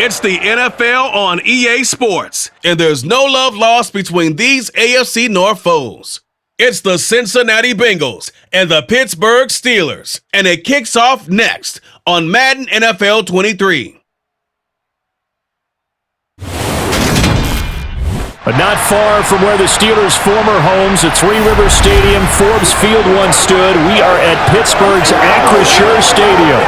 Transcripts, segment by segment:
It's the NFL on EA Sports, and there's no love lost between these AFC North foes. It's the Cincinnati Bengals and the Pittsburgh Steelers, and it kicks off next on Madden NFL 23. But not far from where the Steelers' former homes at Three River Stadium, Forbes Field once stood, we are at Pittsburgh's Acrisure Stadium.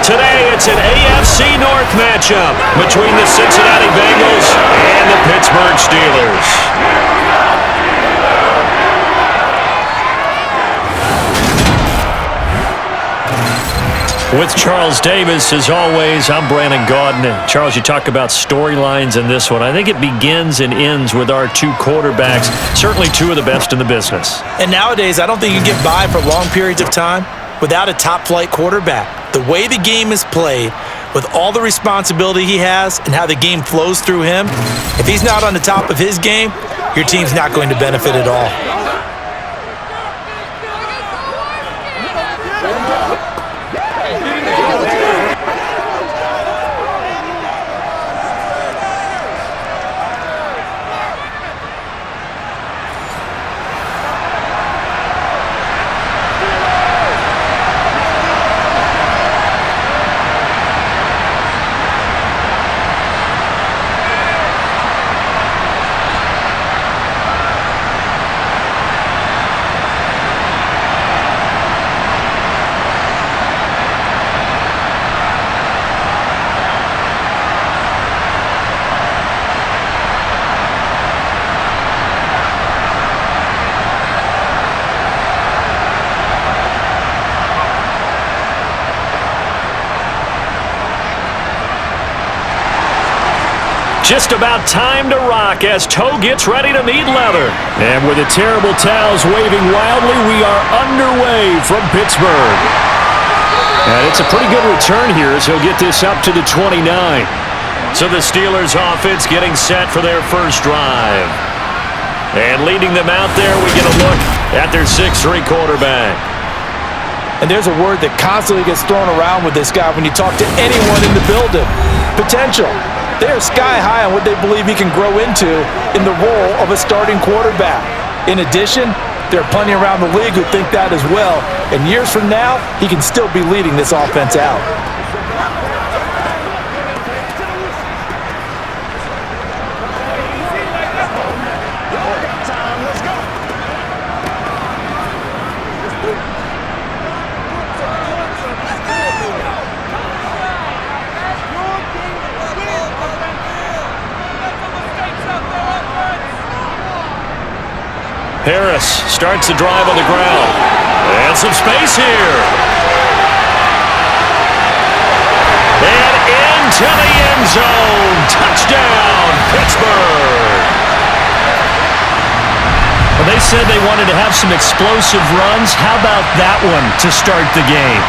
Today, it's an AFC North matchup between the Cincinnati Bengals and the Pittsburgh Steelers. With Charles Davis, as always, I'm Brandon Gaudin. And Charles, you talk about storylines in this one. I think it begins and ends with our two quarterbacks, certainly two of the best in the business. And nowadays, I don't think you can get by for long periods of time without a top-flight quarterback. The way the game is played, with all the responsibility he has and how the game flows through him, if he's not on the top of his game, your team's not going to benefit at all. Just about time to rock as toe gets ready to meet leather. And with the terrible towels waving wildly, we are underway from Pittsburgh. And it's a pretty good return here as he'll get this up to the 29. So the Steelers offense getting set for their first drive. And leading them out there, we get a look at their 6'3" quarterback. And there's a word that constantly gets thrown around with this guy when you talk to anyone in the building. Potential. They are sky high on what they believe he can grow into in the role of a starting quarterback. In addition, there are plenty around the league who think that as well. And years from now, he can still be leading this offense out. Harris starts the drive on the ground. And some space here. And into the end zone. Touchdown, Pittsburgh. Well, they said they wanted to have some explosive runs. How about that one to start the game?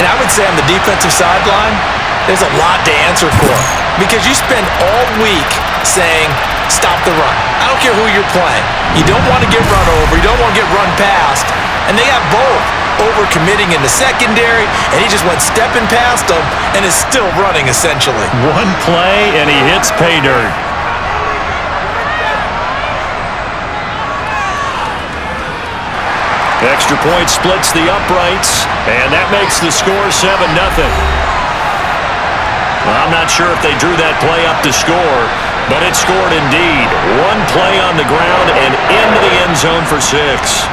And I would say on the defensive sideline, there's a lot to answer for. Because you spend all week saying, stop the run. I don't care who you're playing. You don't want to get run over. You don't want to get run past. And they have both. Over-committing in the secondary, and he just went stepping past them and is still running, essentially. One play, and he hits pay dirt. Extra point splits the uprights, and that makes the score 7-0. I'm not sure if they drew that play up to score, but it scored indeed. One play on the ground and into the end zone for 6.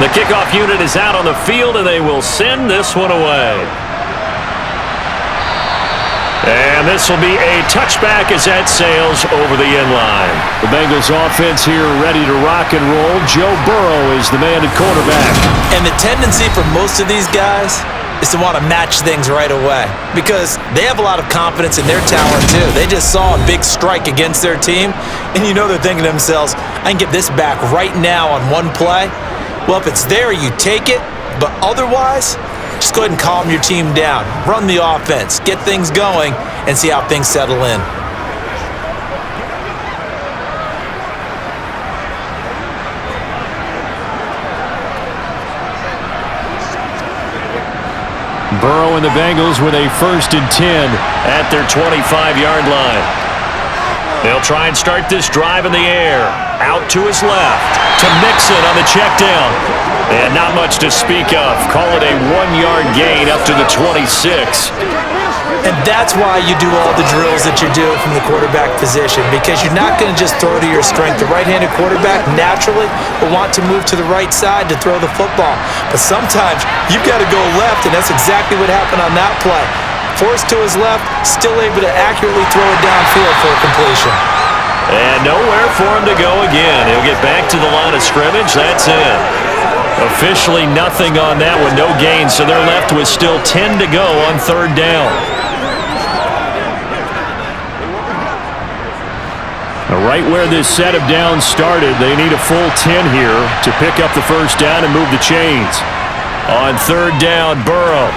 The kickoff unit is out on the field, and they will send this one away. And this will be a touchback as that sails over the end line. The Bengals offense here ready to rock and roll. Joe Burrow is the man at quarterback. And the tendency for most of these guys is to want to match things right away because they have a lot of confidence in their talent too. They just saw a big strike against their team, and you know they're thinking to themselves, I can get this back right now on one play. Well, if it's there, you take it. But otherwise, just go ahead and calm your team down. Run the offense, get things going, and see how things settle in. Burrow and the Bengals with a 1st and 10 at their 25-yard line. They'll try and start this drive in the air. Out to his left to Mixon on the check down. And not much to speak of. Call it a 1-yard gain up to the 26. And that's why you do all the drills that you do from the quarterback position, because you're not going to just throw to your strength. The right-handed quarterback naturally will want to move to the right side to throw the football. But sometimes you've got to go left, and that's exactly what happened on that play. Forced to his left, still able to accurately throw it downfield for a completion. And nowhere for him to go again. He'll get back to the line of scrimmage. That's it. Officially nothing on that one, no gain, so they're left with still 10 to go on 3rd down. Right where this set of downs started, they need a full 10 here to pick up the 1st down and move the chains. On 3rd down, Burrow.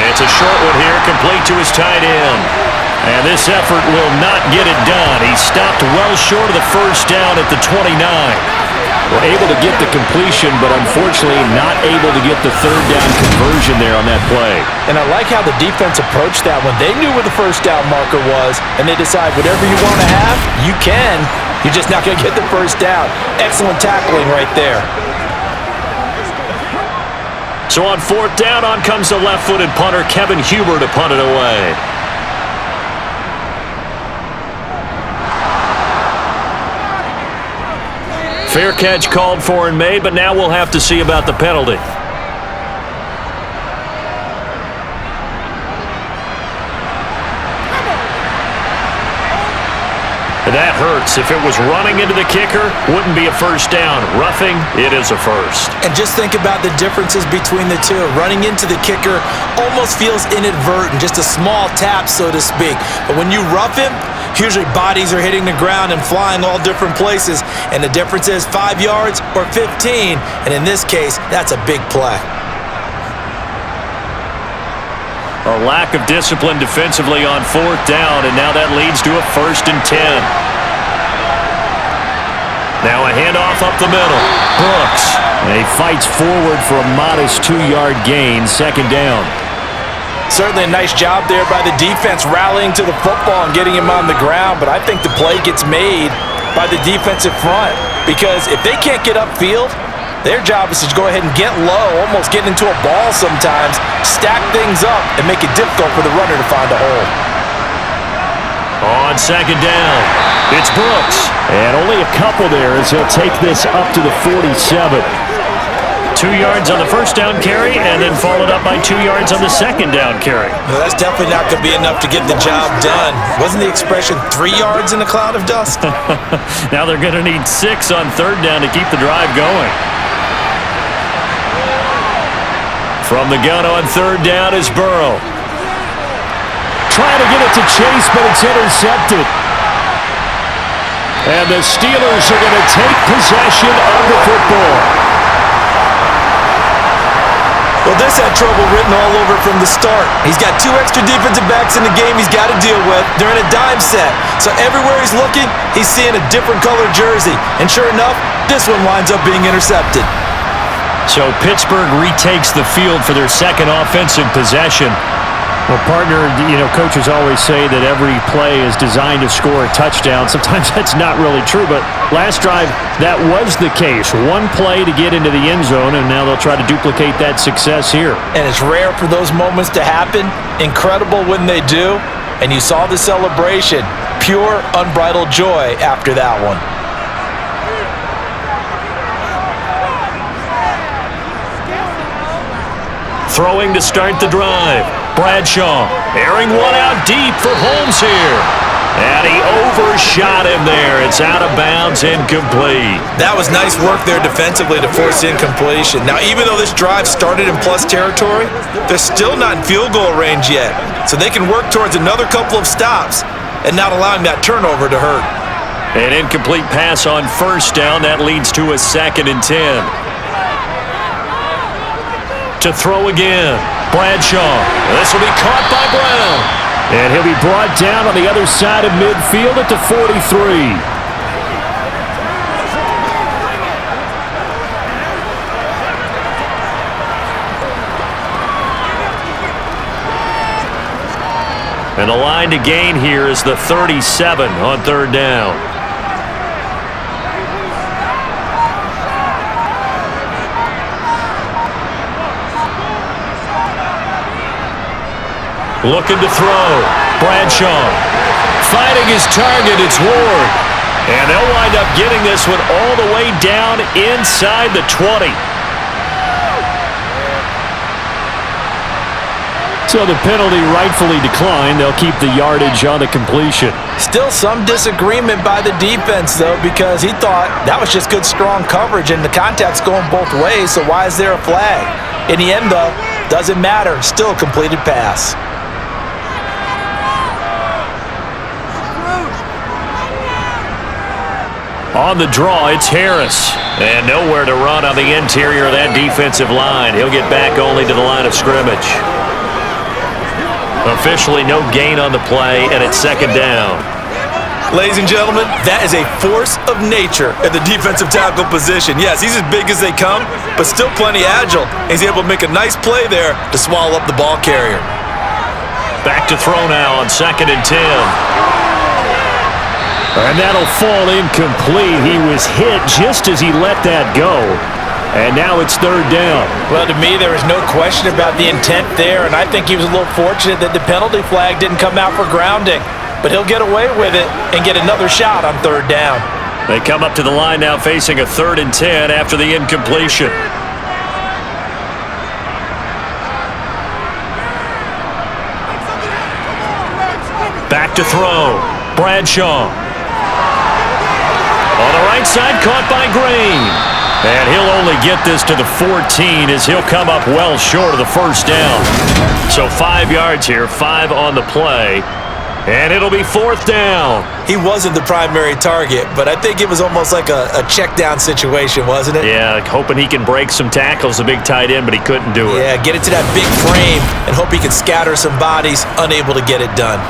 It's a short one here, complete to his tight end. And this effort will not get it done. He stopped well short of the 1st down at the 29. We're able to get the completion, but unfortunately not able to get the 3rd down conversion there on that play. And I like how the defense approached that one. They knew where the 1st down marker was, and they decide whatever you want to have, you can. You're just not going to get the 1st down. Excellent tackling right there. So on 4th down, on comes the left-footed punter, Kevin Huber, to punt it away. Fair catch called for and made, but now we'll have to see about the penalty. That hurts. If it was running into the kicker, wouldn't be a 1st down. Roughing, it is a 1st. And just think about the differences between the two. Running into the kicker almost feels inadvertent, just a small tap, so to speak. But when you rough him, usually bodies are hitting the ground and flying all different places. And the difference is 5 yards or 15. And in this case, that's a big play. A lack of discipline defensively on 4th down, and now that leads to a 1st and 10. Now a handoff up the middle. Brooks. And he fights forward for a modest 2-yard gain, 2nd down. Certainly a nice job there by the defense rallying to the football and getting him on the ground, but I think the play gets made by the defensive front, because if they can't get upfield, their job is to go ahead and get low, almost get into a ball sometimes, stack things up, and make it difficult for the runner to find a hole. On 2nd down, it's Brooks. And only a couple there as he'll take this up to the 47. 2 yards on the 1st down carry, and then followed up by 2 yards on the 2nd down carry. Well, that's definitely not going to be enough to get the job done. Wasn't the expression 3 yards in a cloud of dust? Now they're going to need 6 on 3rd down to keep the drive going. From the gun on 3rd down is Burrow. Trying to get it to Chase, but it's intercepted. And the Steelers are going to take possession of the football. Well, this had trouble written all over from the start. He's got 2 extra defensive backs in the game he's got to deal with during a dime set. So everywhere he's looking, he's seeing a different colored jersey. And sure enough, this one winds up being intercepted. So Pittsburgh retakes the field for their 2nd offensive possession. Well, partner, coaches always say that every play is designed to score a touchdown. Sometimes that's not really true, but last drive, that was the case. 1 play to get into the end zone, and now they'll try to duplicate that success here. And it's rare for those moments to happen. Incredible when they do. And you saw the celebration. Pure, unbridled joy after that one. Throwing to start the drive. Bradshaw airing one out deep for Holmes here. And he overshot him there. It's out of bounds, incomplete. That was nice work there defensively to force incompletion. Now, even though this drive started in plus territory, they're still not in field goal range yet. So they can work towards another couple of stops and not allowing that turnover to hurt. An incomplete pass on 1st down. That leads to a 2nd and 10. To throw again. Bradshaw. This will be caught by Brown. And he'll be brought down on the other side of midfield at the 43. And the line to gain here is the 37 on third down. Looking to throw. Bradshaw. Fighting his target. It's Ward. And they'll wind up getting this one all the way down inside the 20. So the penalty rightfully declined. They'll keep the yardage on the completion. Still some disagreement by the defense, though, because he thought that was just good, strong coverage, and the contact's going both ways, so why is there a flag? In the end, though, doesn't matter. Still a completed pass. On the draw, it's Harris. And nowhere to run on the interior of that defensive line. He'll get back only to the line of scrimmage. Officially no gain on the play, and it's second down. Ladies and gentlemen, that is a force of nature at the defensive tackle position. Yes, he's as big as they come, but still plenty agile. He's able to make a nice play there to swallow up the ball carrier. Back to throw now on 2nd and 10. And that'll fall incomplete. He was hit just as he let that go. And now it's third down. Well, to me, there was no question about the intent there, and I think he was a little fortunate that the penalty flag didn't come out for grounding. But he'll get away with it and get another shot on third down. They come up to the line now facing a 3rd and 10 after the incompletion. Back to throw. Bradshaw. On the right side, caught by Green. And he'll only get this to the 14 as he'll come up well short of the first down. So 5 yards here, 5 on the play. And it'll be 4th down. He wasn't the primary target, but I think it was almost like a check down situation, wasn't it? Yeah, hoping he can break some tackles, a big tight end, but he couldn't do it. Yeah, get it to that big frame and hope he can scatter some bodies, unable to get it done.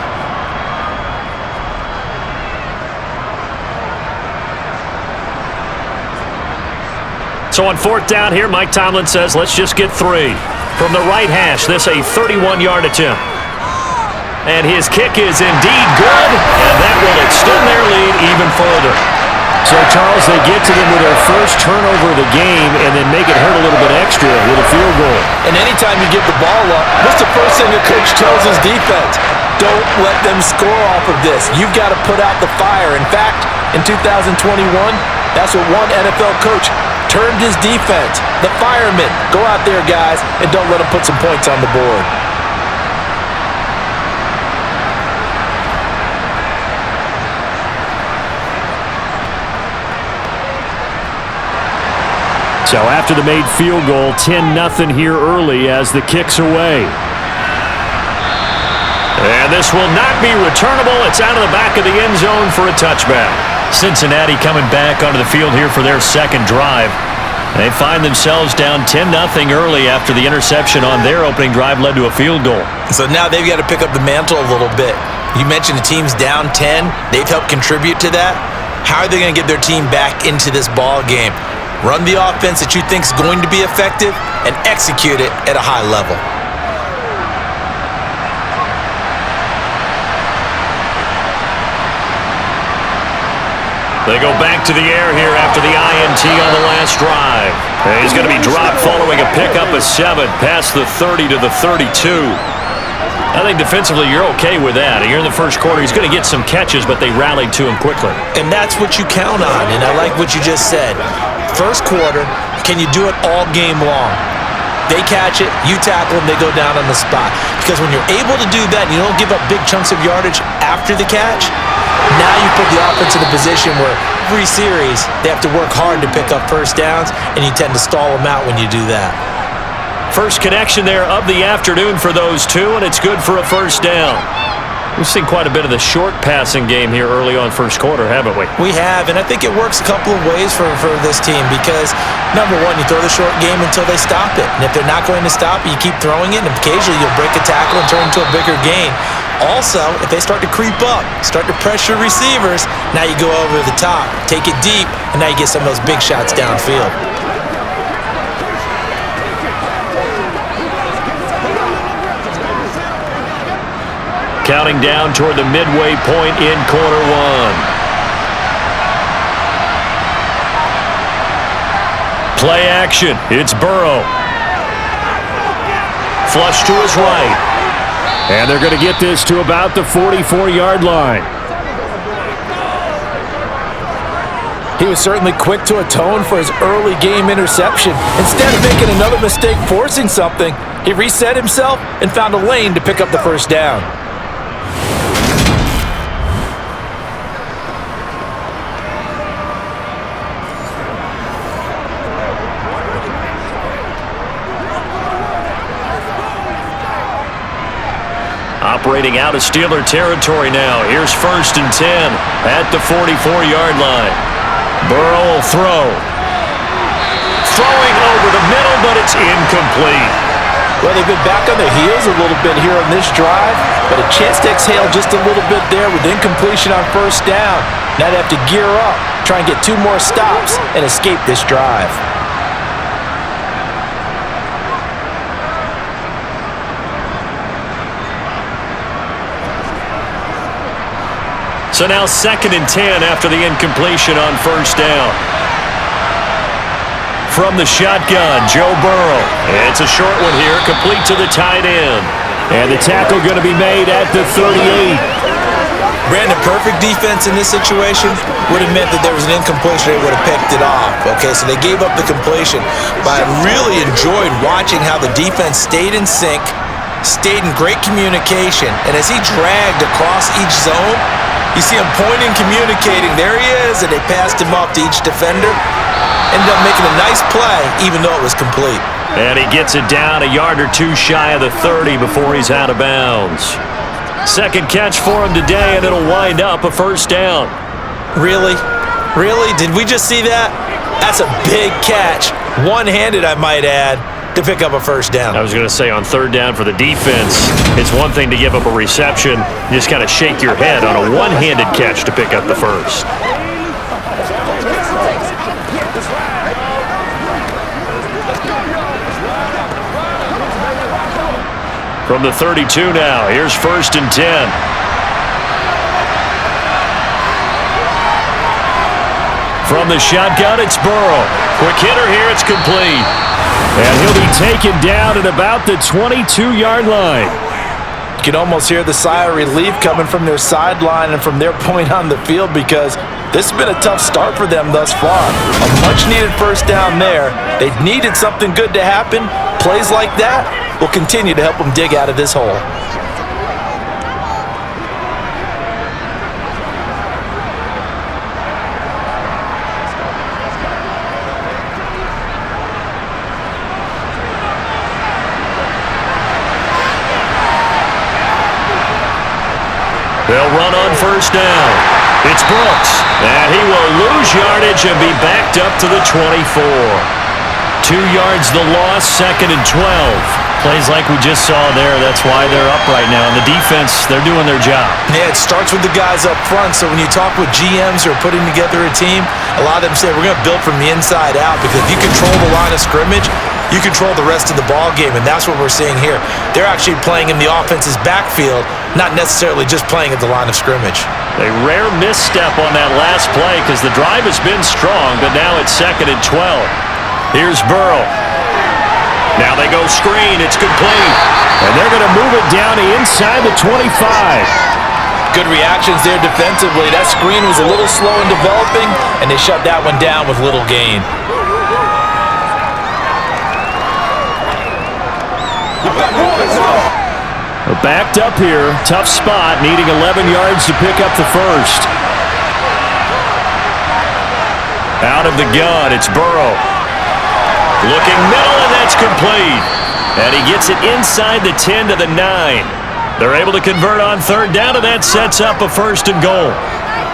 So on 4th down here, Mike Tomlin says, let's just get 3. From the right hash, this a 31-yard attempt. And his kick is indeed good, and that will extend their lead even further. So, Charles, they get to them with their first turnover of the game and then make it hurt a little bit extra with a field goal. And anytime you give the ball up, what's the first thing a coach tells his defense? Don't let them score off of this. You've got to put out the fire. In fact, in 2021, that's what one NFL coach turned his defense. The firemen. Go out there, guys, and don't let them put some points on the board. So after the made field goal, 10-0 here early as the kick's away. And this will not be returnable. It's out of the back of the end zone for a touchback. Cincinnati coming back onto the field here for their second drive. They find themselves down 10-0 early after the interception on their opening drive led to a field goal. So now they've got to pick up the mantle a little bit. You mentioned the team's down 10. They've helped contribute to that. How are they going to get their team back into this ball game? Run the offense that you think is going to be effective and execute it at a high level. They go back to the air here after the INT on the last drive. And he's going to be dropped following a pickup of 7 past the 30 to the 32. I think defensively you're okay with that. You're in the first quarter. He's going to get some catches, but they rallied to him quickly. And that's what you count on, and I like what you just said. First quarter, can you do it all game long? They catch it, you tackle them, they go down on the spot. Because when you're able to do that and you don't give up big chunks of yardage after the catch, now you put the offense in a position where every series they have to work hard to pick up first downs, and you tend to stall them out when you do that. First connection there of the afternoon for those two, and it's good for a first down. We've seen quite a bit of the short passing game here early on first quarter, haven't we? We have, and I think it works a couple of ways for this team because, number one, you throw the short game until they stop it. And if they're not going to stop it, you keep throwing it, and occasionally you'll break a tackle and turn it into a bigger gain. Also, if they start to creep up, start to pressure receivers, now you go over the top, take it deep, and now you get some of those big shots downfield. Counting down toward the midway point in quarter one. Play action. It's Burrow. Flush to his right. And they're going to get this to about the 44-yard line. He was certainly quick to atone for his early game interception. Instead of making another mistake forcing something, he reset himself and found a lane to pick up the first down. Operating out of Steeler territory now. Here's 1st and 10 at the 44-yard line. Burrow will throw. Throwing over the middle, but it's incomplete. Well, they've been back on their heels a little bit here on this drive, but a chance to exhale just a little bit there with incompletion on first down. Now they have to gear up, try and get 2 more stops, and escape this drive. So now 2nd and 10 after the incompletion on first down. From the shotgun, Joe Burrow. It's a short one here, complete to the tight end. And the tackle going to be made at the 38. Brandon, perfect defense in this situation would have meant that there was an incompletion. They would have picked it off. Okay, so they gave up the completion. But I really enjoyed watching how the defense stayed in sync, stayed in great communication. And as he dragged across each zone, you see him pointing, communicating. There he is, and they passed him off to each defender. Ended up making a nice play, even though it was complete. And he gets it down a yard or 2 shy of the 30 before he's out of bounds. Second catch for him today, and it'll wind up a first down. Really? Really? Did we just see that? That's a big catch. One-handed, I might add, to pick up a first down. I was going to say on 3rd down for the defense, it's one thing to give up a reception. You just kind of shake your head on a one-handed catch to pick up the first. From the 32 now, here's 1st and 10. From the shotgun, it's Burrow. Quick hitter here, it's complete. And he'll be taken down at about the 22-yard line. You can almost hear the sigh of relief coming from their sideline and from their point on the field because this has been a tough start for them thus far. A much-needed first down there. They needed something good to happen. Plays like that will continue to help them dig out of this hole. They'll run on first down. It's Brooks, and he will lose yardage and be backed up to the 24. 2 yards the loss, 2nd and 12. Plays like we just saw there. That's why they're up right now. And the defense, they're doing their job. Yeah, it starts with the guys up front. So when you talk with GMs who are putting together a team, a lot of them say we're going to build from the inside out because if you control the line of scrimmage, you control the rest of the ball game, and that's what we're seeing here. They're actually playing in the offense's backfield, not necessarily just playing at the line of scrimmage. A rare misstep on that last play because the drive has been strong, but now it's 2nd and 12. Here's Burrow. Now they go screen. It's complete. And they're going to move it down to inside the 25. Good reactions there defensively. That screen was a little slow in developing, and they shut that one down with little gain. Backed up here. Tough spot, needing 11 yards to pick up the first. Out of the gun, it's Burrow. Looking middle, and that's complete. And he gets it inside the 10 to the 9. They're able to convert on third down, and that sets up a 1st and goal.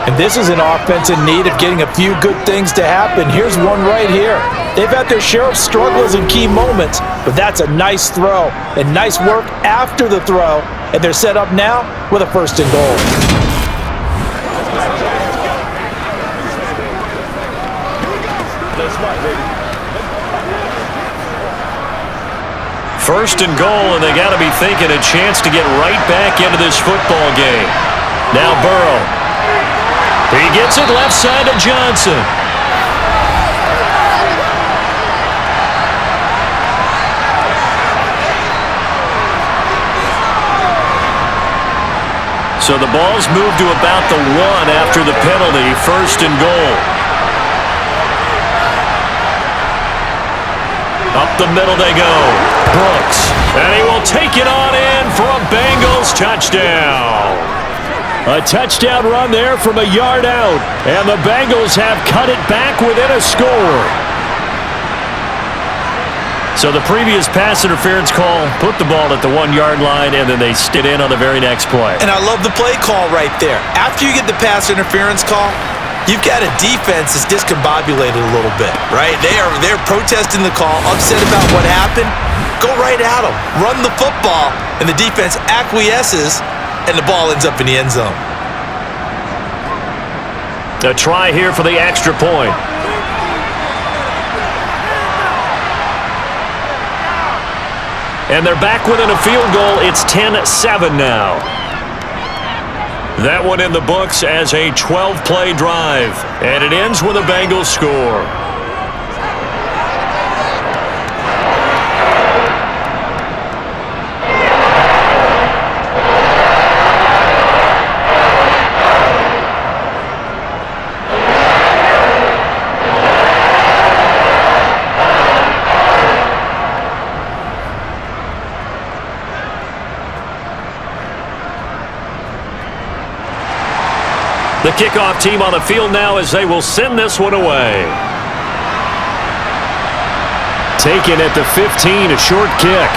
And this is an offense in need of getting a few good things to happen. Here's one right here. They've had their share of struggles in key moments, but that's a nice throw and nice work after the throw. And they're set up now with a 1st and goal. First and goal, and they got to be thinking a chance to get right back into this football game. Now Burrow. He gets it left side to Johnson. So the ball's moved to about the 1 after the penalty. 1st and goal. Up the middle they go. Brooks. And he will take it on in for a Bengals touchdown. A touchdown run there from a yard out. And the Bengals have cut it back within a score. So the previous pass interference call put the ball at the 1-yard line, and then they stood in on the very next play. And I love the play call right there. After you get the pass interference call, you've got a defense that's discombobulated a little bit, right? They're protesting the call, upset about what happened. Go right at them. Run the football, and the defense acquiesces, and the ball ends up in the end zone. A try here for the extra point. And they're back within a field goal. It's 10-7 now. That one in the books as a 12-play drive. And it ends with a Bengals score. The kickoff team on the field now as they will send this one away. Taken at the 15, a short kick.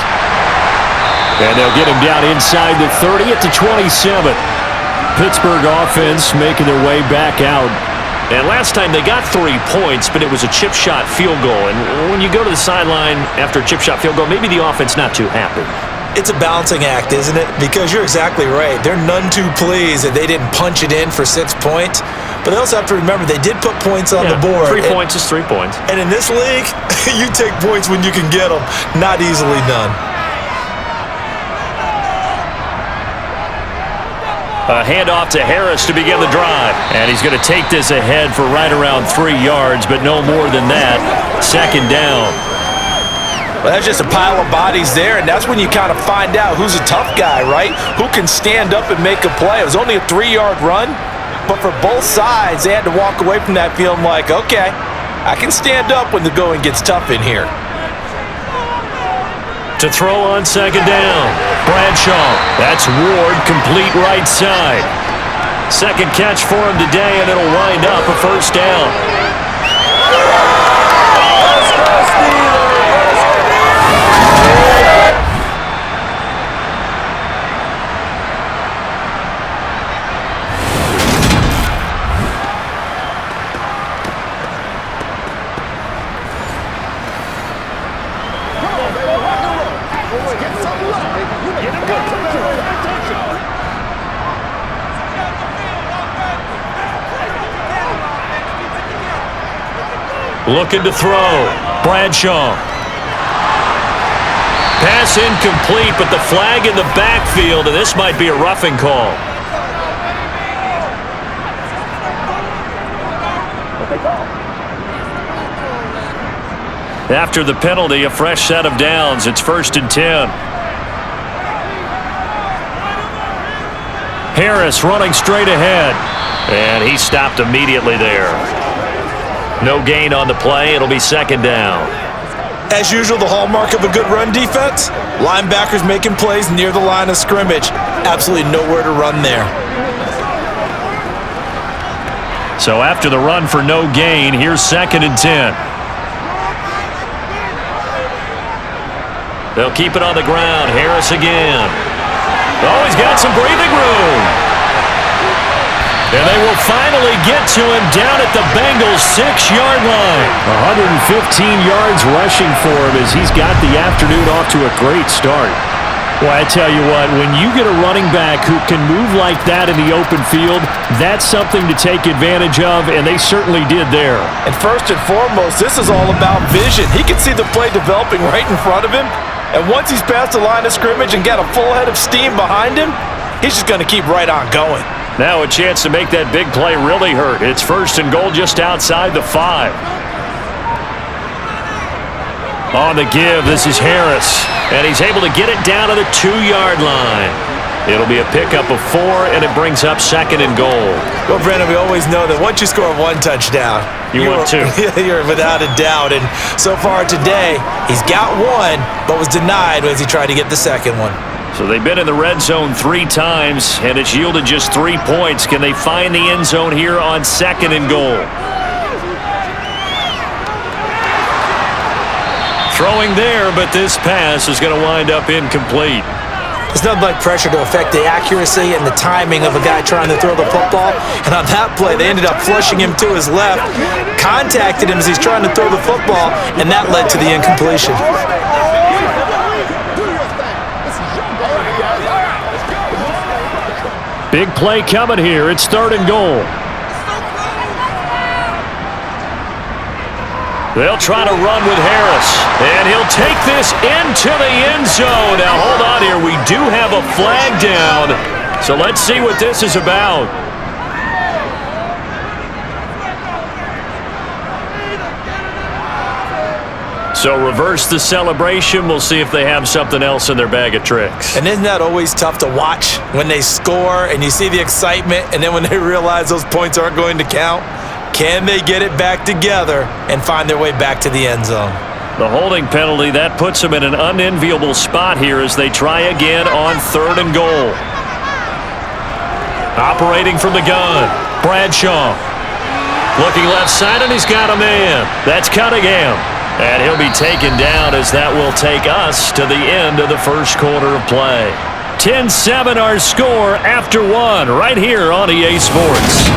And they'll get him down inside the 30 at the 27. Pittsburgh offense making their way back out. And last time they got 3 points, but it was a chip shot field goal. And when you go to the sideline after a chip shot field goal, maybe the offense not too happy. It's a balancing act, isn't it? Because you're exactly right. They're none too pleased that they didn't punch it in for 6 points. But they also have to remember they did put points on the board. 3 points is 3 points. And in this league, you take points when you can get them. Not easily done. A handoff to Harris to begin the drive. And he's going to take this ahead for right around 3 yards, but no more than that. 2nd down. Well, that's just a pile of bodies there, and that's when you kind of find out who's a tough guy, right? Who can stand up and make a play. It was only a 3-yard run, but for both sides, they had to walk away from that feeling like, okay, I can stand up when the going gets tough in here. To throw on 2nd down. Bradshaw. That's Ward, complete right side. 2nd catch for him today, and it'll wind up a 1st down. Let's go, Steelers! Looking to throw. Bradshaw. Pass incomplete, but the flag in the backfield, and this might be a roughing call. After the penalty, a fresh set of downs. It's 1st and 10. Harris running straight ahead. And he stopped immediately there. No gain on the play. It'll be 2nd down. As usual, the hallmark of a good run defense, linebackers making plays near the line of scrimmage. Absolutely nowhere to run there. So after the run for no gain, here's 2nd and 10. They'll keep it on the ground. Harris again. Oh, he's got some breathing room. And they will finally get to him down at the Bengals' 6-yard line. 115 yards rushing for him as he's got the afternoon off to a great start. Well, I tell you what, when you get a running back who can move like that in the open field, that's something to take advantage of, and they certainly did there. And first and foremost, this is all about vision. He can see the play developing right in front of him, and once he's past the line of scrimmage and got a full head of steam behind him, he's just going to keep right on going. Now a chance to make that big play really hurt. It's 1st and goal just outside the 5. On the give, this is Harris, and he's able to get it down to the 2-yard line. It'll be a pickup of 4, and it brings up 2nd and goal. Well, Brandon, we always know that once you score 1 touchdown, you want 2. You're without a doubt, and so far today, he's got 1, but was denied as he tried to get the 2nd one. So they've been in the red zone 3 times, and it's yielded just 3 points. Can they find the end zone here on 2nd and goal? Throwing there, but this pass is going to wind up incomplete. There's nothing like pressure to affect the accuracy and the timing of a guy trying to throw the football. And on that play, they ended up flushing him to his left, contacted him as he's trying to throw the football, and that led to the incompletion. Big play coming here. It's 3rd and goal. They'll try to run with Harris, and he'll take this into the end zone. Now, hold on here. We do have a flag down, so let's see what this is about. So reverse the celebration. We'll see if they have something else in their bag of tricks. And isn't that always tough to watch when they score and you see the excitement, and then when they realize those points aren't going to count? Can they get it back together and find their way back to the end zone? The holding penalty, that puts them in an unenviable spot here as they try again on 3rd and goal. Operating from the gun, Bradshaw. Looking left side, and he's got a man. That's Cunningham. And he'll be taken down as that will take us to the end of the 1st quarter of play. 10-7 our score after 1 right here on EA Sports.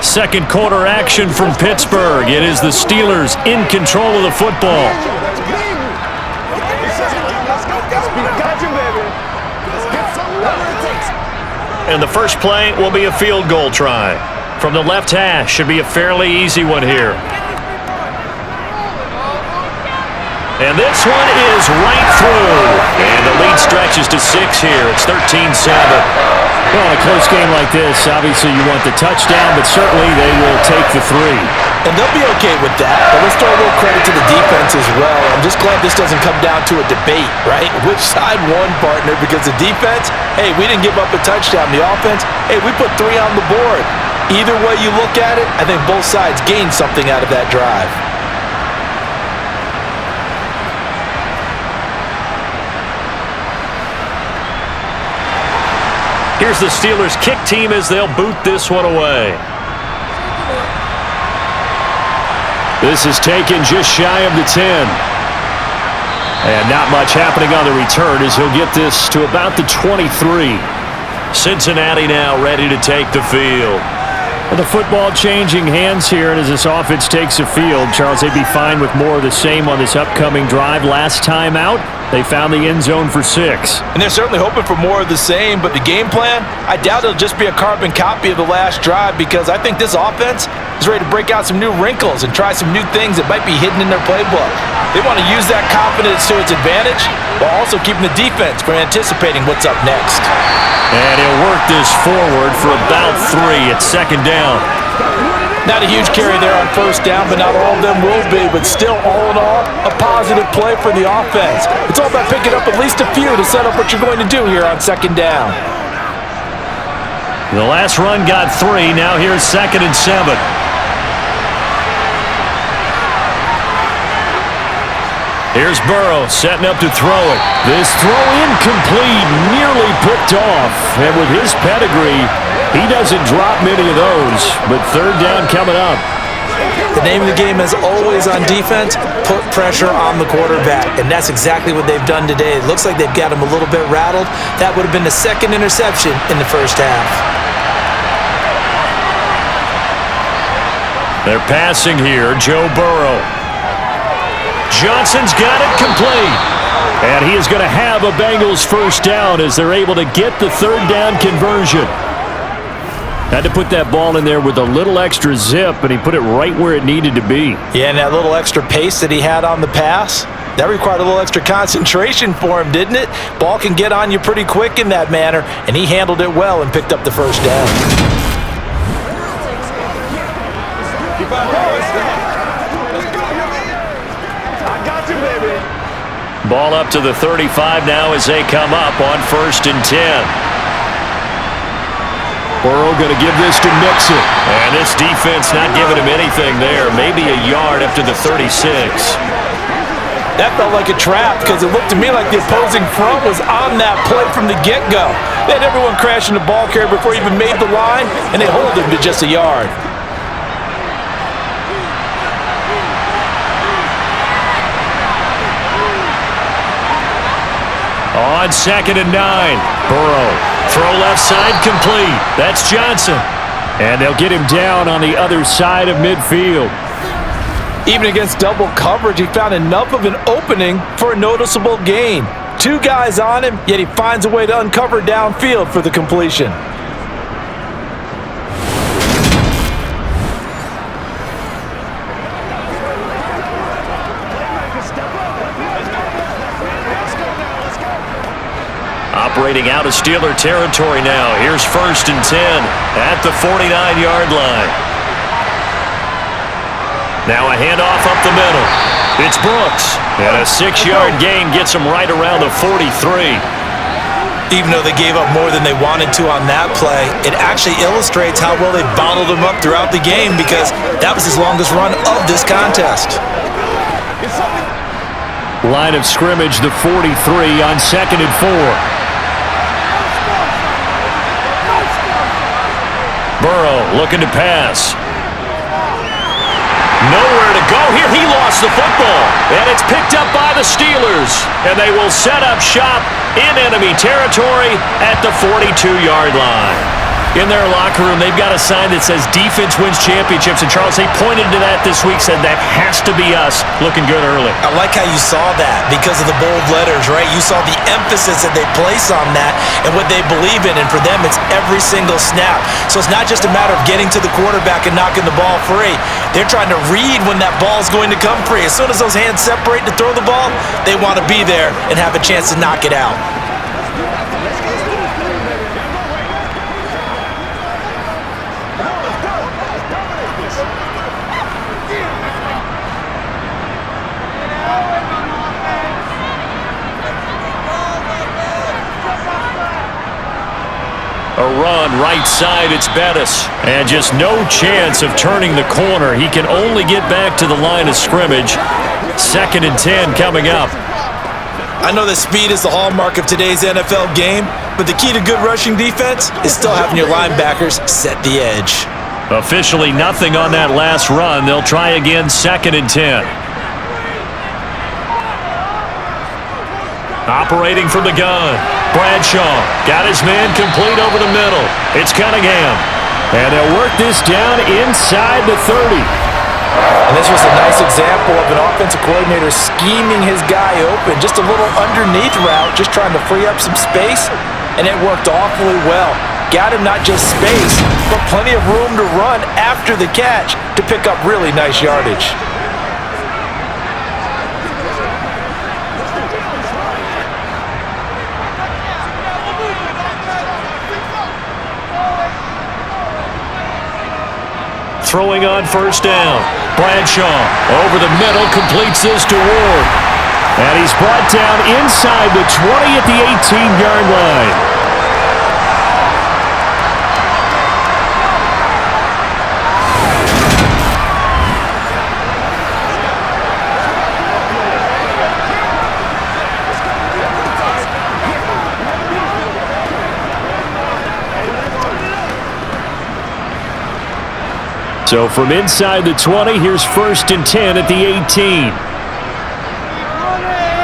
2nd quarter action from Pittsburgh. It is the Steelers in control of the football. And the first play will be a field goal try. From the left hash, should be a fairly easy one here. And this one is right through. And the lead stretches to 6 here. It's 13-7. Well, in a close game like this, obviously you want the touchdown, but certainly they will take the 3. And they'll be okay with that, but let's throw a little credit to the defense as well. I'm just glad this doesn't come down to a debate, right? Which side won, partner? Because the defense, hey, we didn't give up a touchdown. The offense, hey, we put 3 on the board. Either way you look at it, I think both sides gained something out of that drive. Here's the Steelers' kick team as they'll boot this one away. This is taken just shy of the 10. And not much happening on the return as he'll get this to about the 23. Cincinnati now ready to take the field. Well, the football changing hands here, and as this offense takes the field, Charles, they'd be fine with more of the same on this upcoming drive. Last time out, they found the end zone for 6. And they're certainly hoping for more of the same, but the game plan, I doubt it'll just be a carbon copy of the last drive, because I think this offense is ready to break out some new wrinkles and try some new things that might be hidden in their playbook. They want to use that confidence to its advantage while also keeping the defense from anticipating what's up next. And he'll work this forward for about 3. It's 2nd down. Not a huge carry there on 1st down, but not all of them will be. But still, all in all, a positive play for the offense. It's all about picking up at least a few to set up what you're going to do here on 2nd down. The last run got 3. Now here's 2nd and 7. Here's Burrow setting up to throw it. This throw incomplete, nearly picked off. And with his pedigree, he doesn't drop many of those. But 3rd down coming up. The name of the game, as always on defense, put pressure on the quarterback. And that's exactly what they've done today. It looks like they've got him a little bit rattled. That would have been the second interception in the first half. They're passing here, Joe Burrow. Johnson's got it complete. And he is going to have a Bengals first down as they're able to get the third down conversion. Had to put that ball in there with a little extra zip, and he put it right where it needed to be. Yeah, and that little extra pace that he had on the pass, that required a little extra concentration for him, didn't it? Ball can get on you pretty quick in that manner, and he handled it well and picked up the first down. Ball up to the 35 now as they come up on 1st and 10. Burrow going to give this to Mixon. And this defense not giving him anything there. Maybe a yard up to the 36. That felt like a trap because it looked to me like the opposing front was on that play from the get-go. They had everyone crashing the ball carrier before he even made the line, and they hold him to just a yard. On 2nd and 9, Burrow. Throw left side complete. That's Johnson. And they'll get him down on the other side of midfield. Even against double coverage, he found enough of an opening for a noticeable gain. 2 guys on him, yet he finds a way to uncover downfield for the completion. Operating out of Steeler territory now. Here's 1st and 10 at the 49-yard line. Now a handoff up the middle. It's Brooks. And a 6-yard gain gets him right around the 43. Even though they gave up more than they wanted to on that play, it actually illustrates how well they bottled him up throughout the game because that was his longest run of this contest. Line of scrimmage, the 43 on 2nd and 4. Burrow looking to pass. Nowhere to go here. He lost the football. And it's picked up by the Steelers. And they will set up shop in enemy territory at the 42-yard line. In their locker room, they've got a sign that says defense wins championships. And Charles, they pointed to that this week, said that has to be us. Looking good early. I like how you saw that because of the bold letters, right? You saw the emphasis that they place on that and what they believe in. And for them, it's every single snap. So it's not just a matter of getting to the quarterback and knocking the ball free. They're trying to read when that ball's going to come free. As soon as those hands separate to throw the ball, they want to be there and have a chance to knock it out. A run right side, it's Bettis. And just no chance of turning the corner. He can only get back to the line of scrimmage. 2nd and 10 coming up. I know that speed is the hallmark of today's NFL game, but the key to good rushing defense is still having your linebackers set the edge. Officially nothing on that last run. They'll try again 2nd and 10. Operating from the gun. Bradshaw got his man complete over the middle. It's Cunningham. And they'll work this down inside the 30. And this was a nice example of an offensive coordinator scheming his guy open. Just a little underneath route, just trying to free up some space. And it worked awfully well. Got him not just space, but plenty of room to run after the catch to pick up really nice yardage. Throwing on 1st down. Bradshaw over the middle, completes this to Ward. And he's brought down inside the 20 at the 18-yard line. So from inside the 20, here's 1st and 10 at the 18.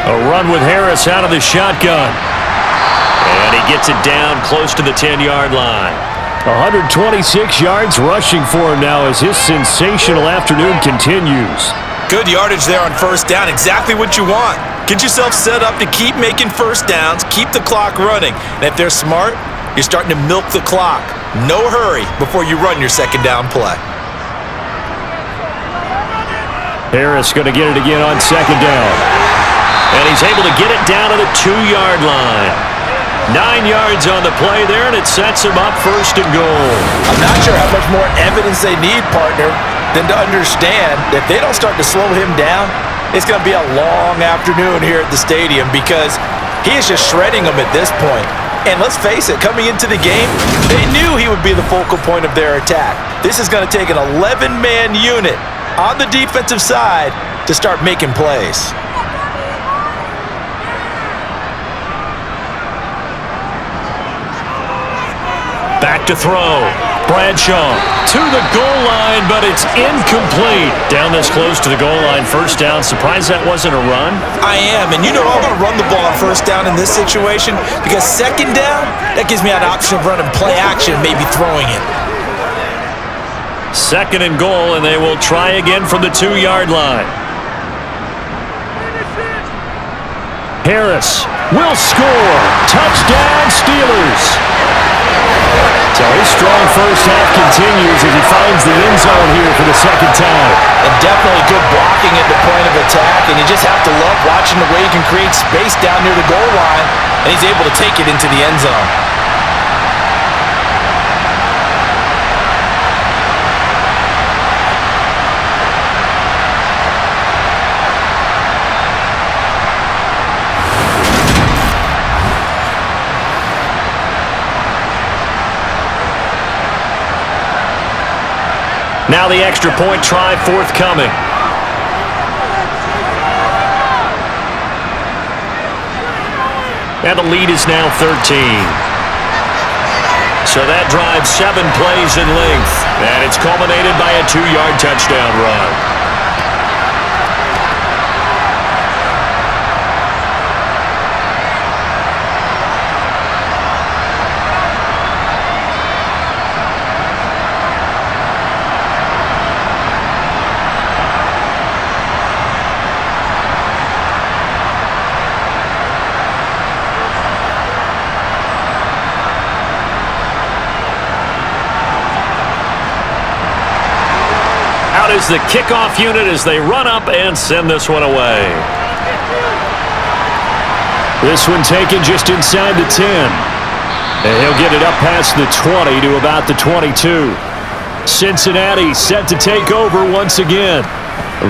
A run with Harris out of the shotgun. And he gets it down close to the 10-yard line. 126 yards rushing for him now as his sensational afternoon continues. Good yardage there on 1st down. Exactly what you want. Get yourself set up to keep making 1st downs, keep the clock running. And if they're smart, you're starting to milk the clock. No hurry before you run your 2nd down play. Harris going to get it again on 2nd down. And he's able to get it down to the 2-yard line. 9 yards on the play there, and it sets him up 1st and goal. I'm not sure how much more evidence they need, partner, than to understand that if they don't start to slow him down, it's going to be a long afternoon here at the stadium because he is just shredding them at this point. And let's face it, coming into the game, they knew he would be the focal point of their attack. This is going to take an 11-man unit on the defensive side to start making plays. Back to throw. Bradshaw to the goal line, but it's incomplete. Down this close to the goal line, 1st down. Surprised that wasn't a run? I am, and you know I'm going to run the ball on 1st down in this situation because 2nd down, that gives me an option of running play action, maybe throwing it. 2nd and goal, and they will try again from the 2-yard line. Harris will score. Touchdown, Steelers. So his strong 1st half continues as he finds the end zone here for the 2nd time. And definitely good blocking at the point of attack, and you just have to love watching the way he can create space down near the goal line, and he's able to take it into the end zone. Now the extra point try forthcoming. And the lead is now 13. So that drives 7 plays in length. And it's culminated by a 2-yard touchdown run. Is the kickoff unit as they run up and send this one away. This one taken just inside the 10. And he'll get it up past the 20 to about the 22. Cincinnati set to take over once again.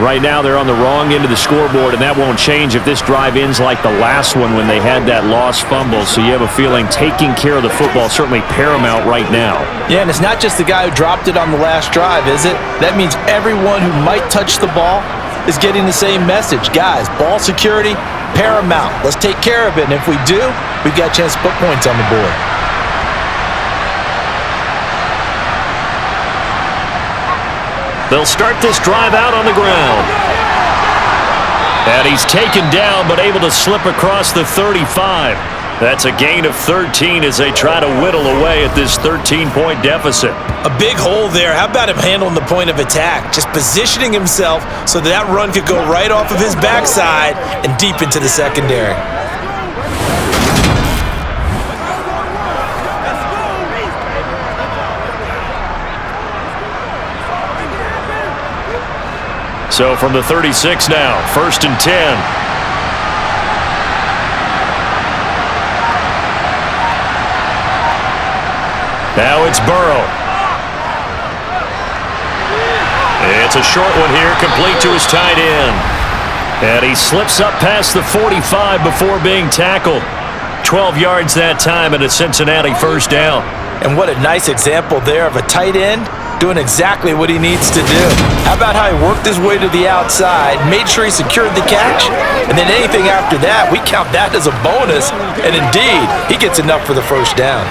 Right now they're on the wrong end of the scoreboard, and that won't change if this drive ends like the last one when they had that lost fumble. So you have a feeling taking care of the football is certainly paramount right now. Yeah, and it's not just the guy who dropped it on the last drive, is it? That means everyone who might touch the ball is getting the same message. Guys, ball security, paramount. Let's take care of it, and if we do, we've got a chance to put points on the board. They'll start this drive out on the ground. And he's taken down, but able to slip across the 35. That's a gain of 13 as they try to whittle away at this 13-point deficit. A big hole there. How about him handling the point of attack? Just positioning himself so that run could go right off of his backside and deep into the secondary. So from the 36 now, 1st and 10. Now it's Burrow. It's a short one here, complete to his tight end. And he slips up past the 45 before being tackled. 12 yards that time and a Cincinnati 1st down. And what a nice example there of a tight end doing exactly what he needs to do. How about how he worked his way to the outside, made sure he secured the catch, and then anything after that, we count that as a bonus, and indeed, he gets enough for the 1st down.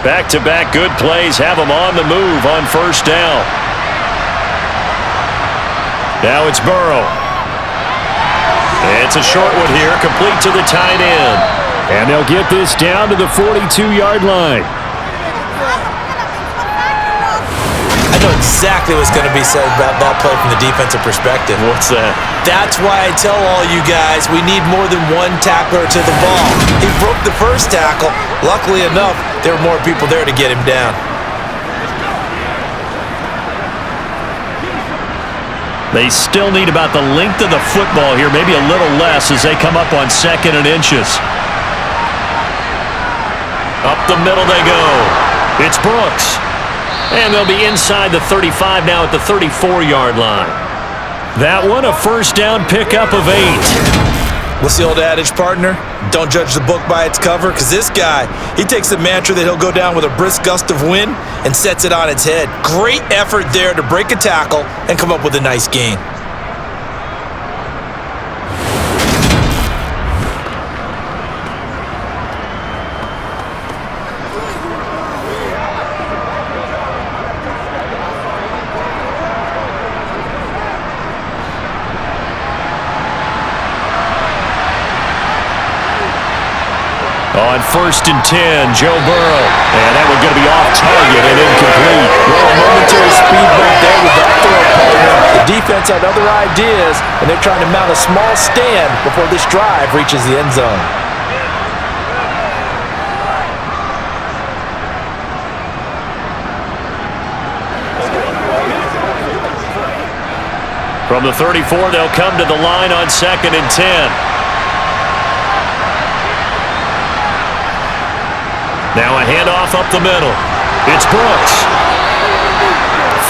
Back-to-back good plays have them on the move on first down. Now it's Burrow. It's a short one here, complete to the tight end. And they'll get this down to the 42-yard line. I know exactly what's going to be said about that play from the defensive perspective. What's that? That's why I tell all you guys we need more than one tackler to the ball. He broke the first tackle. Luckily enough, there were more people there to get him down. They still need about the length of the football here, maybe a little less as they come up on 2nd and inches. Up the middle they go. It's Brooks. And they'll be inside the 35 now at the 34-yard line. That one, a first down pickup of 8. What's the old adage, partner? Don't judge the book by its cover, because this guy, he takes the mantra that he'll go down with a brisk gust of wind and sets it on its head. Great effort there to break a tackle and come up with a nice gain. On 1st and 10, Joe Burrow. And that one's going to be off target and incomplete. Well, a momentary speed bump there with that throw, partner. The defense had other ideas, and they're trying to mount a small stand before this drive reaches the end zone. From the 34, they'll come to the line on 2nd and 10. Now a handoff up the middle. It's Brooks.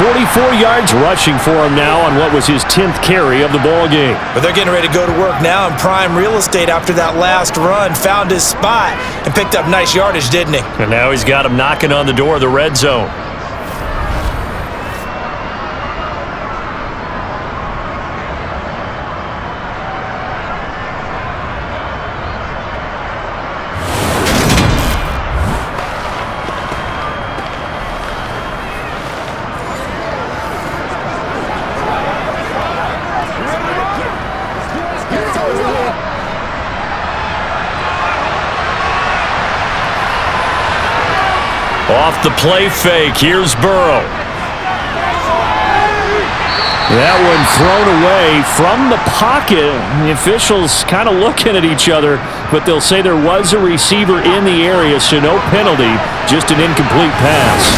44 yards rushing for him now on what was his 10th carry of the ball game. But they're getting ready to go to work now in prime real estate after that last run. Found his spot and picked up nice yardage, didn't he? And now he's got him knocking on the door of the red zone. Off the play fake, here's Burrow. That one thrown away from the pocket. The officials kind of looking at each other, but they'll say there was a receiver in the area, so no penalty, just an incomplete pass.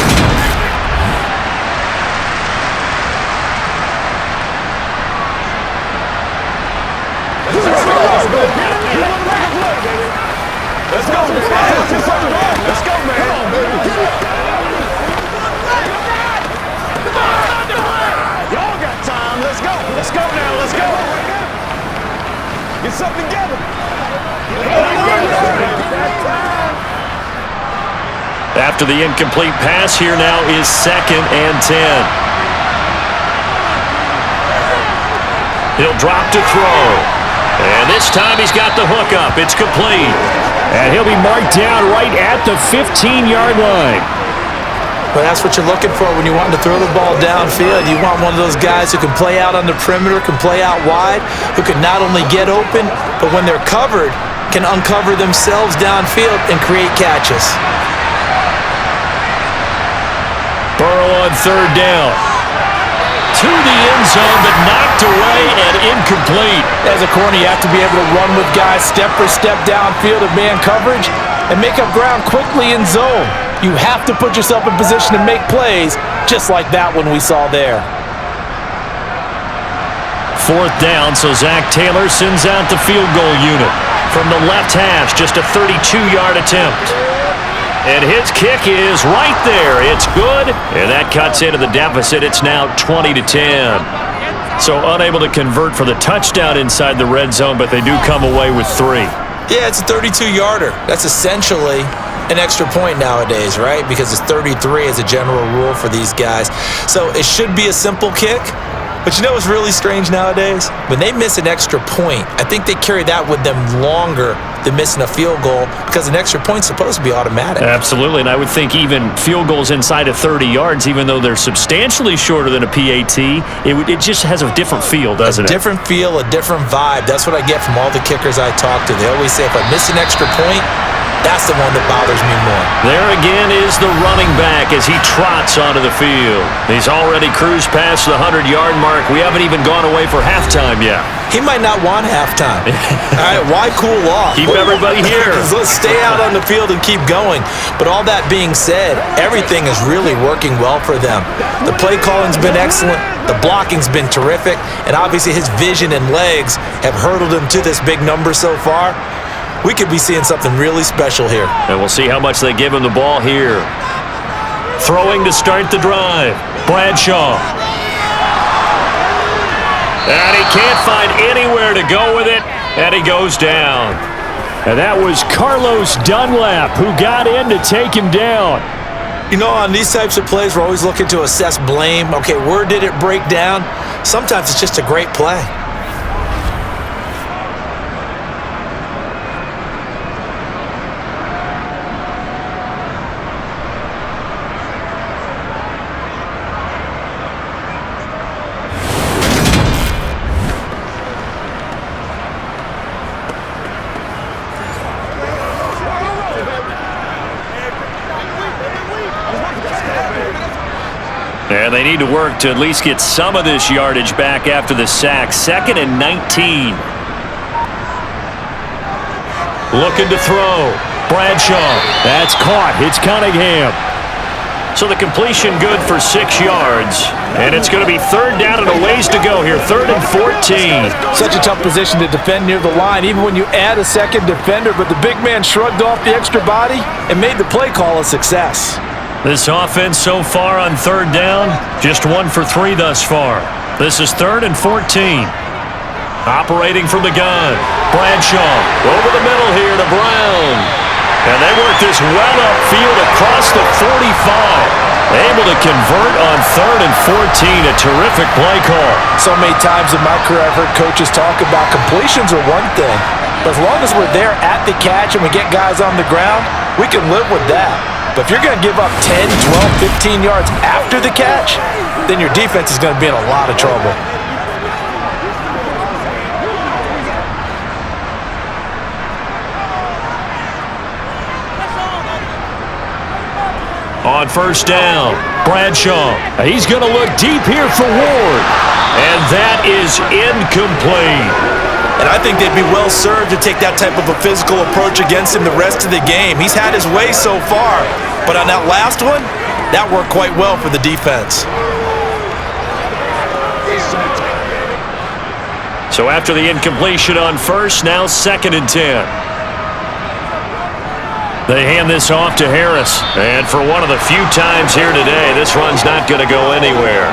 After the incomplete pass, here now is 2nd and 10. He'll drop to throw. And this time he's got the hook up. It's complete. And he'll be marked down right at the 15-yard line. Well, that's what you're looking for when you want to throw the ball downfield. You want one of those guys who can play out on the perimeter, can play out wide, who can not only get open, but when they're covered, can uncover themselves downfield and create catches. Burrow on 3rd down. To the end zone, but knocked away and incomplete. As a corner, you have to be able to run with guys step for step downfield of man coverage and make up ground quickly in zone. You have to put yourself in position to make plays, just like that one we saw there. 4th down, so Zach Taylor sends out the field goal unit. From the left hash, just a 32-yard attempt. And his kick is right there. It's good, and that cuts into the deficit. It's now 20-10. So unable to convert for the touchdown inside the red zone, but they do come away with 3. Yeah, it's a 32-yarder. That's essentially an extra point nowadays, right? Because it's 33 as a general rule for these guys. So it should be a simple kick. But you know what's really strange nowadays? When they miss an extra point, I think they carry that with them longer than missing a field goal because an extra point's supposed to be automatic. Absolutely, and I would think even field goals inside of 30 yards, even though they're substantially shorter than a PAT, it just has a different feel, doesn't it? A different feel, a different vibe. That's what I get from all the kickers I talk to. They always say, if I miss an extra point, that's the one that bothers me more. There again is the running back as he trots onto the field. He's already cruised past the 100-yard mark. We haven't even gone away for halftime yet. He might not want halftime. All right, why cool off? Keep everybody here. Let's stay out on the field and keep going. But all that being said, everything is really working well for them. The play calling's been excellent. The blocking's been terrific. And obviously his vision and legs have hurdled him to this big number so far. We could be seeing something really special here. And we'll see how much they give him the ball here. Throwing to start the drive. Bradshaw. And he can't find anywhere to go with it, and he goes down. And that was Carlos Dunlap who got in to take him down. You know, on these types of plays, we're always looking to assess blame. Okay, where did it break down? Sometimes it's just a great play. And they need to work to at least get some of this yardage back after the sack. 2nd and 19. Looking to throw. Bradshaw. That's caught. It's Cunningham. So the completion good for 6 yards. And it's going to be 3rd down and a ways to go here. 3rd and 14. Such a tough position to defend near the line, even when you add a second defender. But the big man shrugged off the extra body and made the play call a success. This offense so far on 3rd down, just 1 for 3 thus far. This is 3rd and 14. Operating from the gun. Bradshaw over the middle here to Brown. And they work this well upfield across the 45. Able to convert on 3rd and 14. A terrific play call. So many times in my career I've heard coaches talk about completions are one thing. But as long as we're there at the catch and we get guys on the ground, we can live with that. But if you're going to give up 10, 12, 15 yards after the catch, then your defense is going to be in a lot of trouble. On 1st down, Bradshaw. He's going to look deep here for Ward. And that is incomplete. And I think they'd be well served to take that type of a physical approach against him the rest of the game. He's had his way so far, but on that last one, that worked quite well for the defense. So after the incompletion on 1st, now 2nd and 10. They hand this off to Harris. And for one of the few times here today, this run's not going to go anywhere.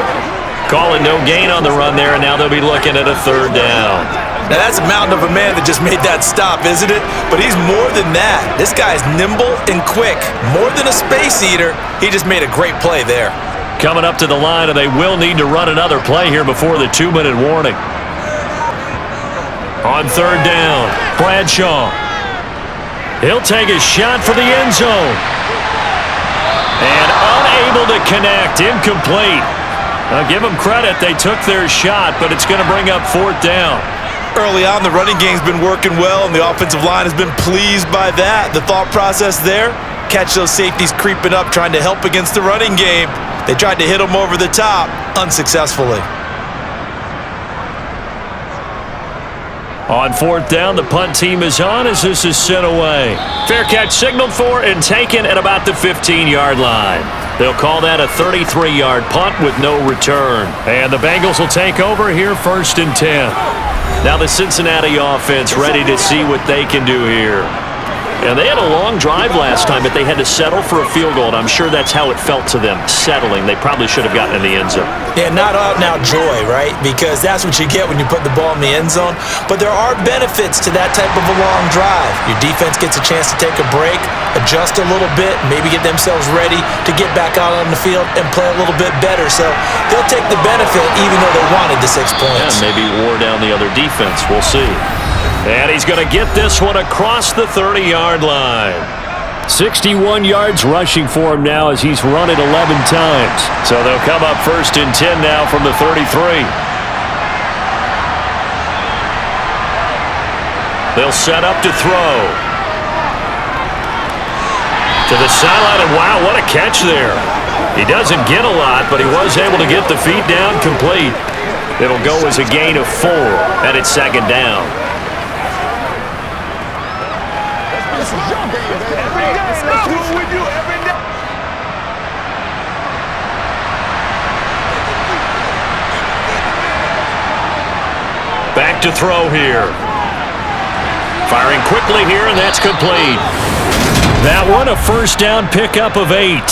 Calling no gain on the run there, and now they'll be looking at a 3rd down. Now that's a mountain of a man that just made that stop, isn't it? But he's more than that. This guy's nimble and quick. More than a space eater, he just made a great play there. Coming up to the line, and they will need to run another play here before the 2-minute warning. On 3rd down, Bradshaw. He'll take a shot for the end zone. And unable to connect, incomplete. I'll give them credit, they took their shot, but it's going to bring up 4th down. Early on, the running game's been working well, and the offensive line has been pleased by that. The thought process there, catch those safeties creeping up, trying to help against the running game. They tried to hit them over the top, unsuccessfully. On 4th down, the punt team is on as this is sent away. Fair catch signaled for and taken at about the 15-yard line. They'll call that a 33-yard punt with no return. And the Bengals will take over here 1st and 10. Now the Cincinnati offense ready to see what they can do here. And they had a long drive last time, but they had to settle for a field goal, and I'm sure that's how it felt to them, settling. They probably should have gotten in the end zone. Yeah, not out now joy, right? Because that's what you get when you put the ball in the end zone. But there are benefits to that type of a long drive. Your defense gets a chance to take a break, adjust a little bit, maybe get themselves ready to get back out on the field and play a little bit better. So they'll take the benefit even though they wanted the 6 points. Yeah, maybe wore down the other defense. We'll see. And he's going to get this one across the 30-yard line. 61 yards rushing for him now as he's run it 11 times. So they'll come up 1st and 10 now from the 33. They'll set up to throw. To the sideline, and wow, what a catch there. He doesn't get a lot, but he was able to get the feet down complete. It'll go as a gain of 4, and it's 2nd down. Back to throw here. Firing quickly here, and that's complete. That one, a 1st down pickup of 8.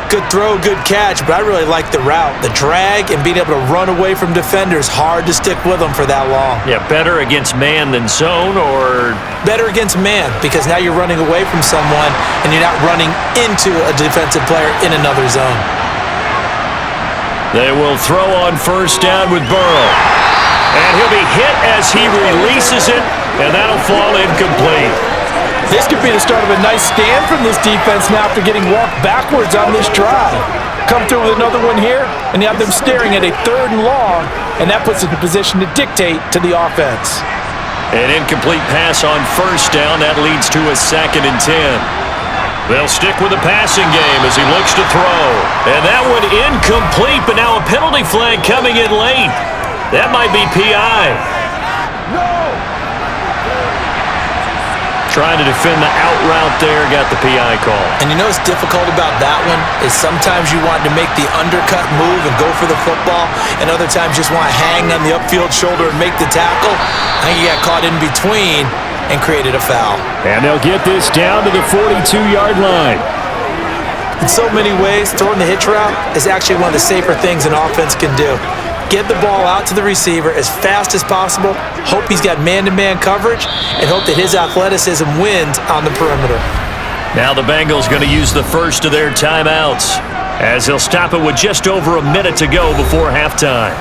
Good throw, good catch, but I really like the route. The drag and being able to run away from defenders, hard to stick with them for that long. Yeah, better against man than zone, or? Better against man, because now you're running away from someone and you're not running into a defensive player in another zone. They will throw on 1st down with Burrow. And he'll be hit as he releases it, and that'll fall incomplete. This could be the start of a nice stand from this defense now after getting walked backwards on this drive. Come through with another one here, and you have them staring at a 3rd and long, and that puts it in position to dictate to the offense. An incomplete pass on 1st down. That leads to a 2nd and 10. They'll stick with the passing game as he looks to throw. And that one incomplete, but now a penalty flag coming in late. That might be PI. Trying to defend the out route there, got the PI call. And you know what's difficult about that one is sometimes you want to make the undercut move and go for the football, and other times you just want to hang on the upfield shoulder and make the tackle. I think you got caught in between and created a foul. And they'll get this down to the 42-yard line. In so many ways, throwing the hitch route is actually one of the safer things an offense can do. Get the ball out to the receiver as fast as possible, hope he's got man-to-man coverage, and hope that his athleticism wins on the perimeter. Now the Bengals going to use the first of their timeouts as they'll stop it with just over a minute to go before halftime.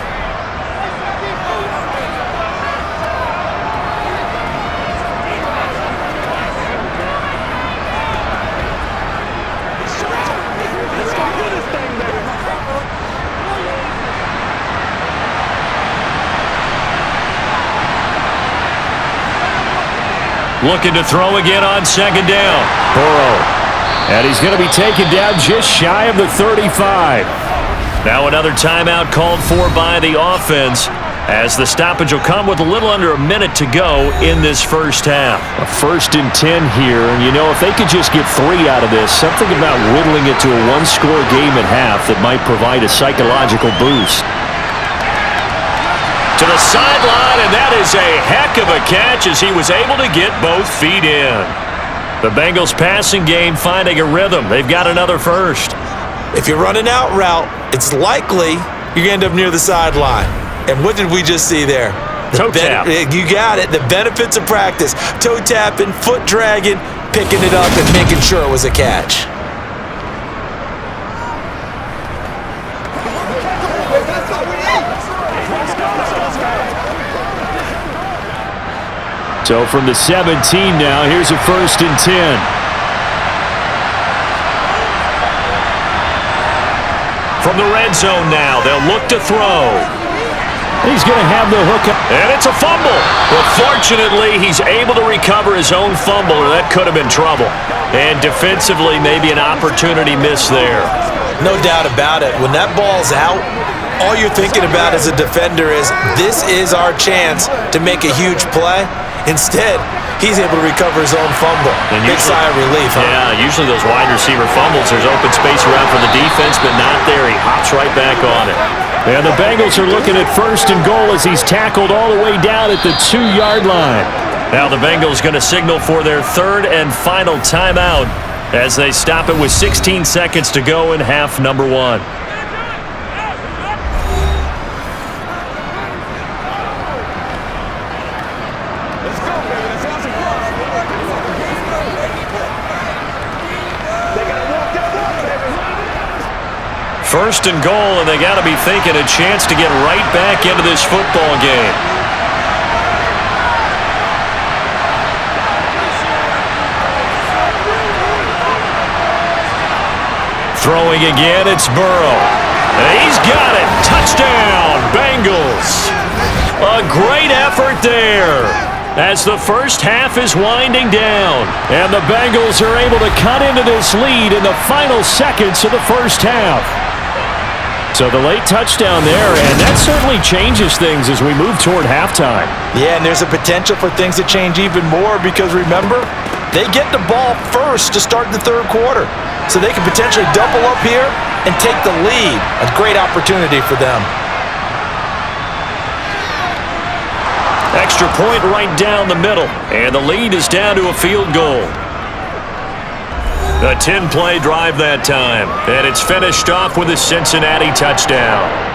Looking to throw again on 2nd down. Burrow. And he's going to be taken down just shy of the 35. Now another timeout called for by the offense as the stoppage will come with a little under a minute to go in this first half. A 1st and 10 here, and you know, if they could just get 3 out of this, something about whittling it to a 1-score game at half that might provide a psychological boost. To the sideline, and that is a heck of a catch as he was able to get both feet in. The Bengals passing game finding a rhythm. They've got another first. If you run an out route, it's likely you're going to end up near the sideline. And what did we just see there? Toe tap. You got it. The benefits of practice. Toe tapping, foot dragging, picking it up, and making sure it was a catch. So from the 17 now, here's a 1st and 10. From the red zone now, they'll look to throw. He's going to have the hook up. And it's a fumble. But fortunately, he's able to recover his own fumble, or that could have been trouble. And defensively, maybe an opportunity missed there. No doubt about it. When that ball's out, all you're thinking about as a defender is, this is our chance to make a huge play. Instead, he's able to recover his own fumble. And big sigh of relief, huh? Yeah, usually those wide receiver fumbles, there's open space around for the defense, but not there. He hops right back on it. And the Bengals are looking at 1st and goal as he's tackled all the way down at the 2-yard line. Now the Bengals going to signal for their 3rd and final timeout as they stop it with 16 seconds to go in half number 1. First and goal, and they got to be thinking a chance to get right back into this football game. Throwing again, it's Burrow. He's got it. Touchdown, Bengals. A great effort there as the first half is winding down. And the Bengals are able to cut into this lead in the final seconds of the first half. So the late touchdown there, and that certainly changes things as we move toward halftime. Yeah, and there's a potential for things to change even more because, remember, they get the ball first to start the third quarter. So they can potentially double up here and take the lead. A great opportunity for them. Extra point right down the middle, and the lead is down to a field goal. A 10-play drive that time, and it's finished off with a Cincinnati touchdown.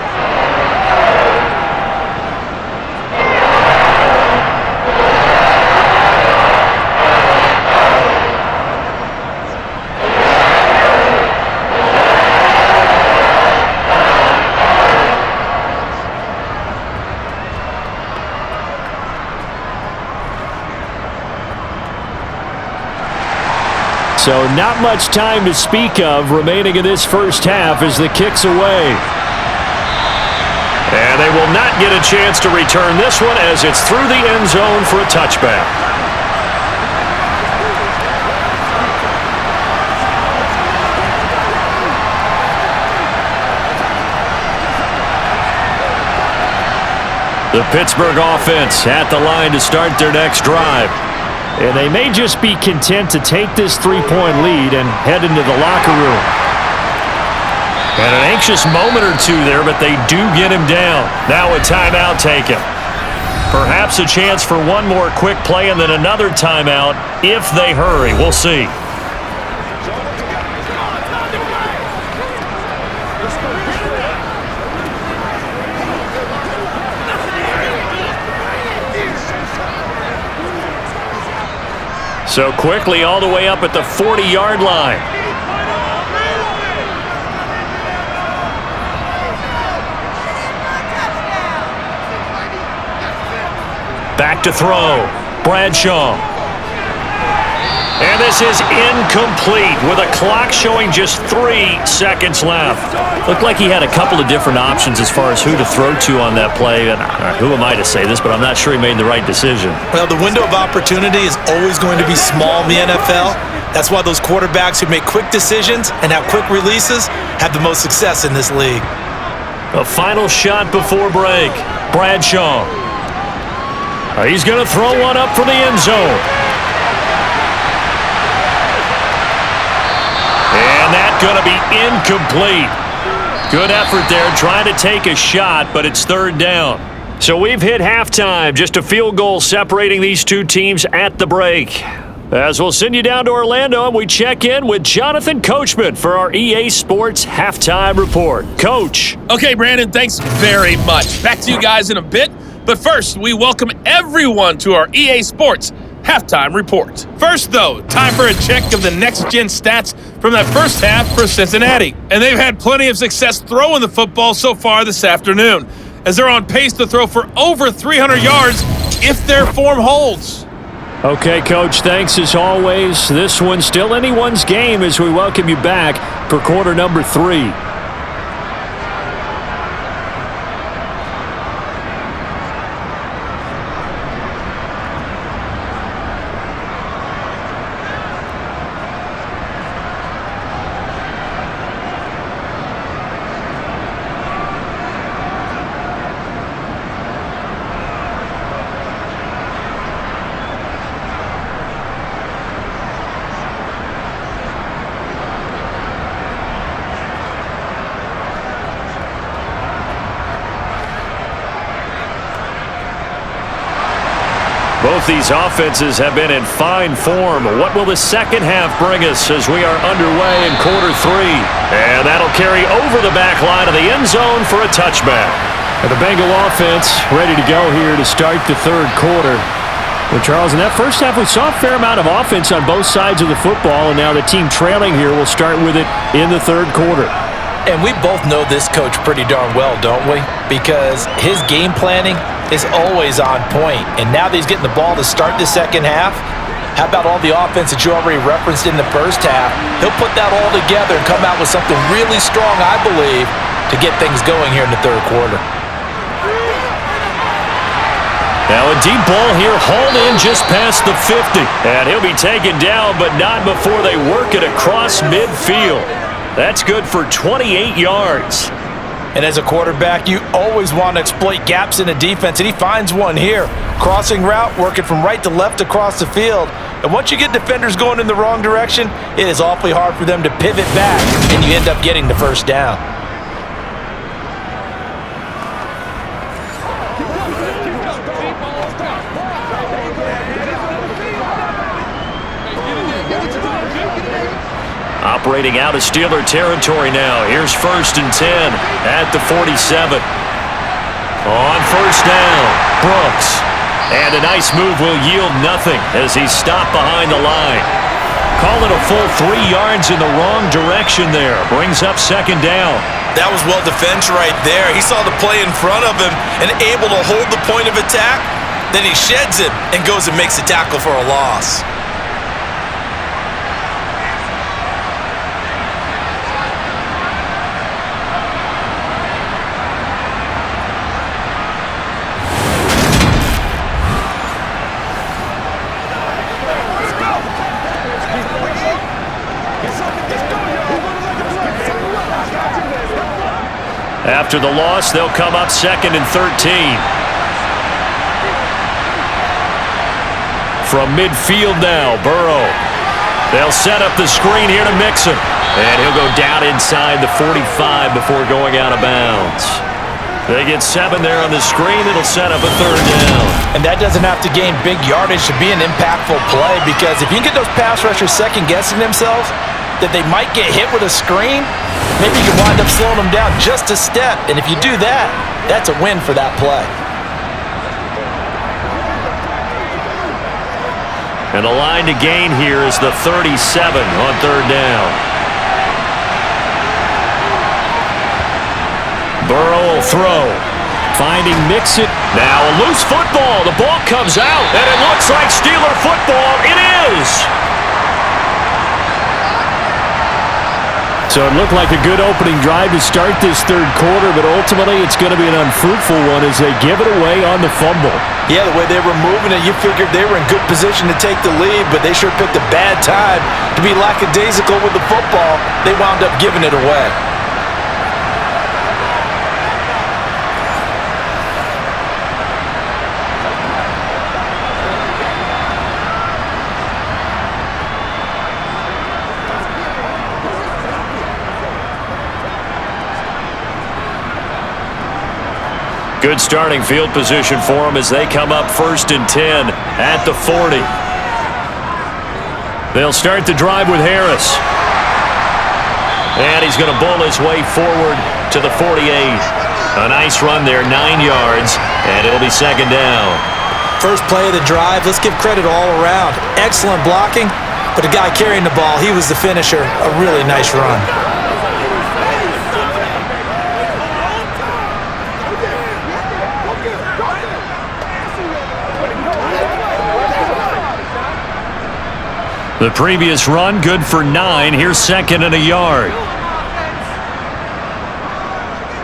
So not much time to speak of remaining in this first half as the kick's away. And they will not get a chance to return this one as it's through the end zone for a touchback. The Pittsburgh offense at the line to start their next drive. And they may just be content to take this three-point lead and head into the locker room. And an anxious moment or two there, but they do get him down. Now a timeout taken. Perhaps a chance for one more quick play and then another timeout if they hurry. We'll see. So quickly all the way up at the 40-yard line. Back to throw. Bradshaw. And this is incomplete with a clock showing just 3 seconds left. Looked like he had a couple of different options as far as who to throw to on that play. And who am I to say this, but I'm not sure he made the right decision. Well, the window of opportunity is always going to be small in the NFL. That's why those quarterbacks who make quick decisions and have quick releases have the most success in this league. A final shot before break. Bradshaw. He's going to throw one up for the end zone. And that's going to be incomplete. Good effort there trying to take a shot, but it's third down. So we've hit halftime, just a field goal separating these two teams at the break. As we'll send you down to Orlando, and we check in with Jonathan Coachman for our EA Sports Halftime Report. Coach. Okay, Brandon, thanks very much. Back to you guys in a bit. But first, we welcome everyone to our EA Sports Halftime Report. First, though, time for a check of the next-gen stats from that first half for Cincinnati. And they've had plenty of success throwing the football so far this afternoon, as they're on pace to throw for over 300 yards if their form holds. Okay, Coach, thanks as always. This one's still anyone's game as we welcome you back for quarter number 3. Both these offenses have been in fine form. What will the second half bring us as we are underway in quarter 3? And that'll carry over the back line of the end zone for a touchback. And the Bengal offense ready to go here to start the third quarter. Well, Charles, in that first half, we saw a fair amount of offense on both sides of the football, and now the team trailing here will start with it in the third quarter. And we both know this coach pretty darn well, don't we? Because his game planning is always on point. And now that he's getting the ball to start the second half, How about all the offense that you already referenced in the first half? He'll put that all together and come out with something really strong, I believe, to get things going here in the third quarter. Now a deep ball here, hauled in just past the 50. And he'll be taken down, but not before they work it across midfield. That's good for 28 yards. And as a quarterback, you always want to exploit gaps in the defense, and he finds one here. Crossing route, working from right to left across the field. And once you get defenders going in the wrong direction, it is awfully hard for them to pivot back, and you end up getting the first down. Operating out of Steeler territory now. Here's 1st and 10 at the 47. On first down, Brooks. And a nice move will yield nothing as he's stopped behind the line. Call it a full 3 yards in the wrong direction there. Brings up 2nd down. That was well defended right there. He saw the play in front of him and able to hold the point of attack. Then he sheds it and goes and makes a tackle for a loss. After the loss, they'll come up 2nd and 13. From midfield now, Burrow. They'll set up the screen here to Mixon. And he'll go down inside the 45 before going out of bounds. They get 7 there on the screen. It'll set up a 3rd down. And that doesn't have to gain big yardage to be an impactful play, because if you can get those pass rushers second-guessing themselves that they might get hit with a screen, maybe you can wind up slowing them down just a step. And if you do that, that's a win for that play. And the line to gain here is the 37 on 3rd down. Burrow will throw. Finding Mixon. Now a loose football. The ball comes out, and it looks like Steeler football. It is. So it looked like a good opening drive to start this third quarter, but ultimately it's going to be an unfruitful one as they give it away on the fumble. Yeah, the way they were moving it, you figured they were in good position to take the lead, but they sure picked a bad time to be lackadaisical with the football. They wound up giving it away. Good starting field position for them as they come up 1st and 10 at the 40. They'll start the drive with Harris. And he's going to bull his way forward to the 48. A nice run there, 9 yards, and it'll be 2nd down. First play of the drive, let's give credit all around. Excellent blocking, but the guy carrying the ball, he was the finisher. A really nice run. The previous run, good for 9. Here's 2nd and a yard.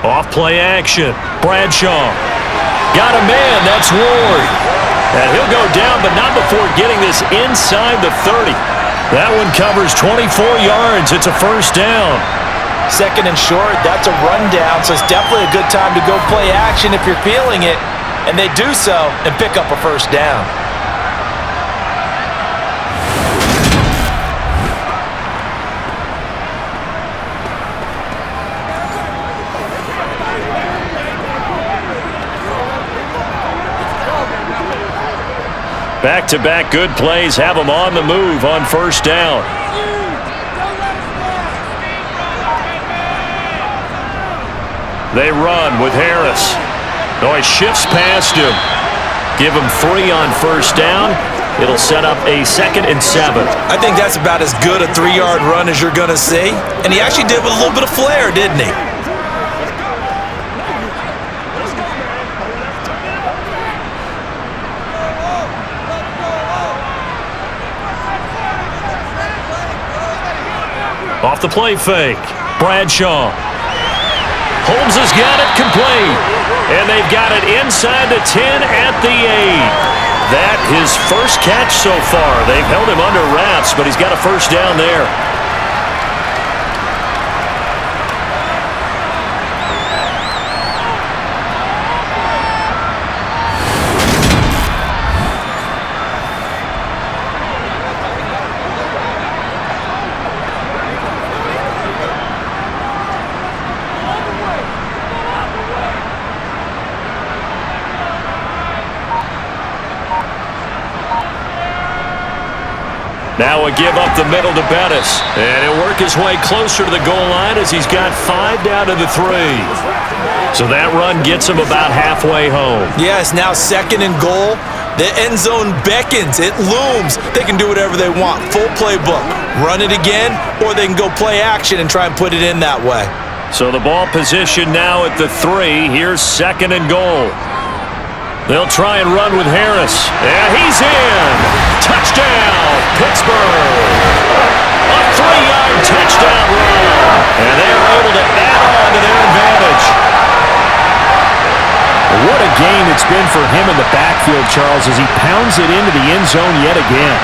Off play action. Bradshaw. Got a man. That's Ward. And he'll go down, but not before getting this inside the 30. That one covers 24 yards. It's a 1st down. 2nd and short. That's a rundown, so it's definitely a good time to go play action if you're feeling it. And they do so and pick up a 1st down. Back-to-back good plays have them on the move on 1st down. They run with Harris. Oh, he shifts past him. Give him 3 on 1st down. It'll set up a 2nd and 7. I think that's about as good a 3-yard run as you're going to see. And he actually did with a little bit of flair, didn't he? Off the play fake. Bradshaw. Holmes has got it complete. And they've got it inside the 10 at the 8. That his first catch so far. They've held him under wraps, but he's got a first down there. Now a give up the middle to Bettis. And he'll work his way closer to the goal line as he's got 5 down to the 3. So that run gets him about halfway home. Yes, now 2nd and goal. The end zone beckons. It looms. They can do whatever they want. Full playbook. Run it again, or they can go play action and try and put it in that way. So the ball position now at the 3. Here's 2nd and goal. They'll try and run with Harris. And he's in. Touchdown, Pittsburgh. A 3-yard touchdown run. And they're able to add on to their advantage. What a game it's been for him in the backfield, Charles, as he pounds it into the end zone yet again.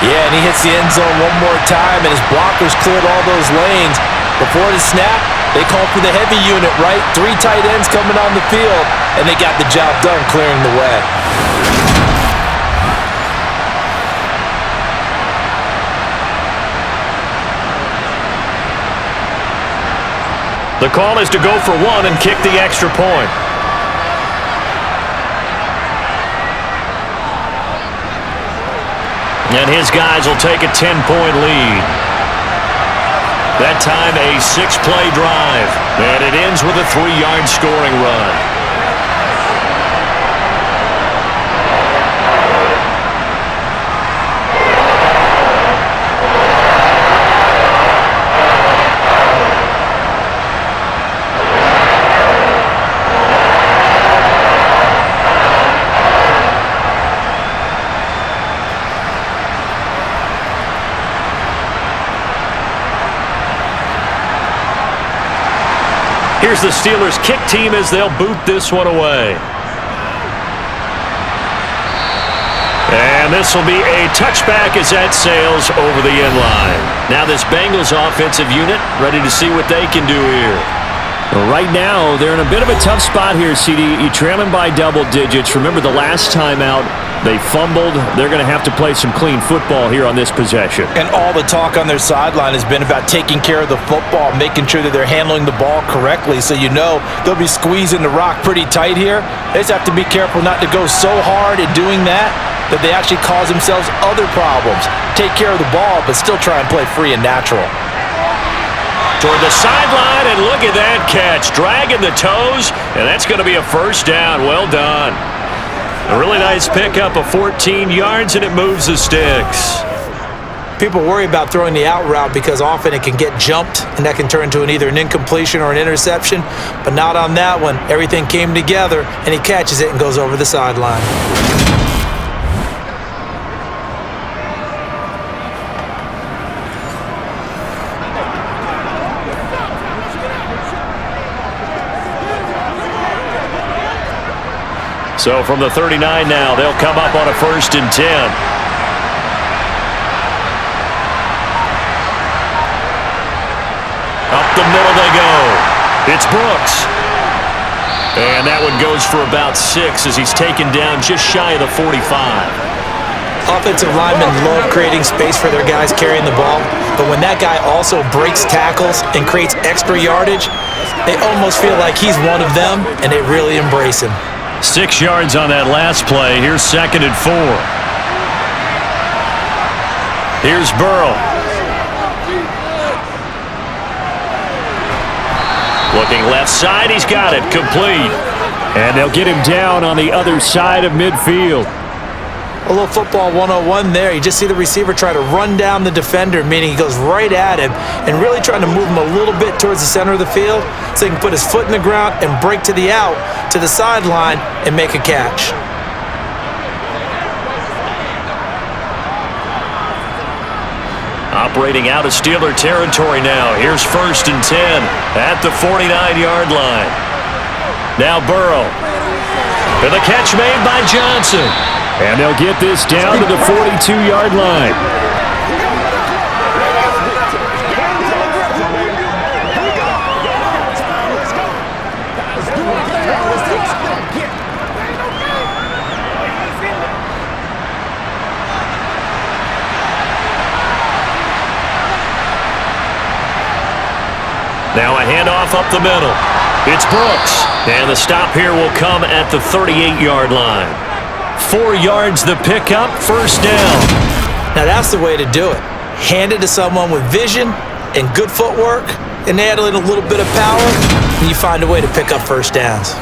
Yeah, and he hits the end zone one more time, and his blockers cleared all those lanes. Before the snap, they called for the heavy unit, right? 3 tight ends coming on the field, and they got the job done clearing the way. The call is to go for 1 and kick the extra point. And his guys will take a 10-point lead. That time a 6-play drive. And it ends with a 3-yard scoring run. Here's the Steelers' kick team as they'll boot this one away. And this will be a touchback as that sails over the end line. Now this Bengals offensive unit ready to see what they can do here. Well, right now, they're in a bit of a tough spot here, CD. You trail them by double digits. Remember the last time out, they fumbled. They're going to have to play some clean football here on this possession. And all the talk on their sideline has been about taking care of the football, making sure that they're handling the ball correctly. So you know they'll be squeezing the rock pretty tight here. They just have to be careful not to go so hard at doing that they actually cause themselves other problems. Take care of the ball, but still try and play free and natural. Toward the sideline, and look at that catch. Dragging the toes, and that's going to be a first down. Well done. A really nice pickup of 14 yards, and it moves the sticks. People worry about throwing the out route because often it can get jumped, and that can turn into either an incompletion or an interception. But not on that one. Everything came together, and he catches it and goes over the sideline. So from the 39 now, they'll come up on a 1st and 10. Up the middle they go. It's Brooks. And that one goes for about 6 as he's taken down just shy of the 45. Offensive linemen love creating space for their guys carrying the ball, but when that guy also breaks tackles and creates extra yardage, they almost feel like he's one of them, and they really embrace him. 6 yards on that last play. Here's 2nd and 4. Here's Burrow. Looking left side. He's got it. Complete. And they'll get him down on the other side of midfield. A little football 101 there. You just see the receiver try to run down the defender, meaning he goes right at him and really trying to move him a little bit towards the center of the field so he can put his foot in the ground and break to the out, to the sideline, and make a catch. Operating out of Steeler territory now. Here's 1st and 10 at the 49-yard line. Now Burrow. And the catch made by Johnson. And they'll get this down to the 42-yard line. Now a handoff up the middle. It's Brooks. And the stop here will come at the 38-yard line. 4 yards the pickup, 1st down. Now that's the way to do it. Hand it to someone with vision and good footwork, and add a little bit of power, and you find a way to pick up 1st downs.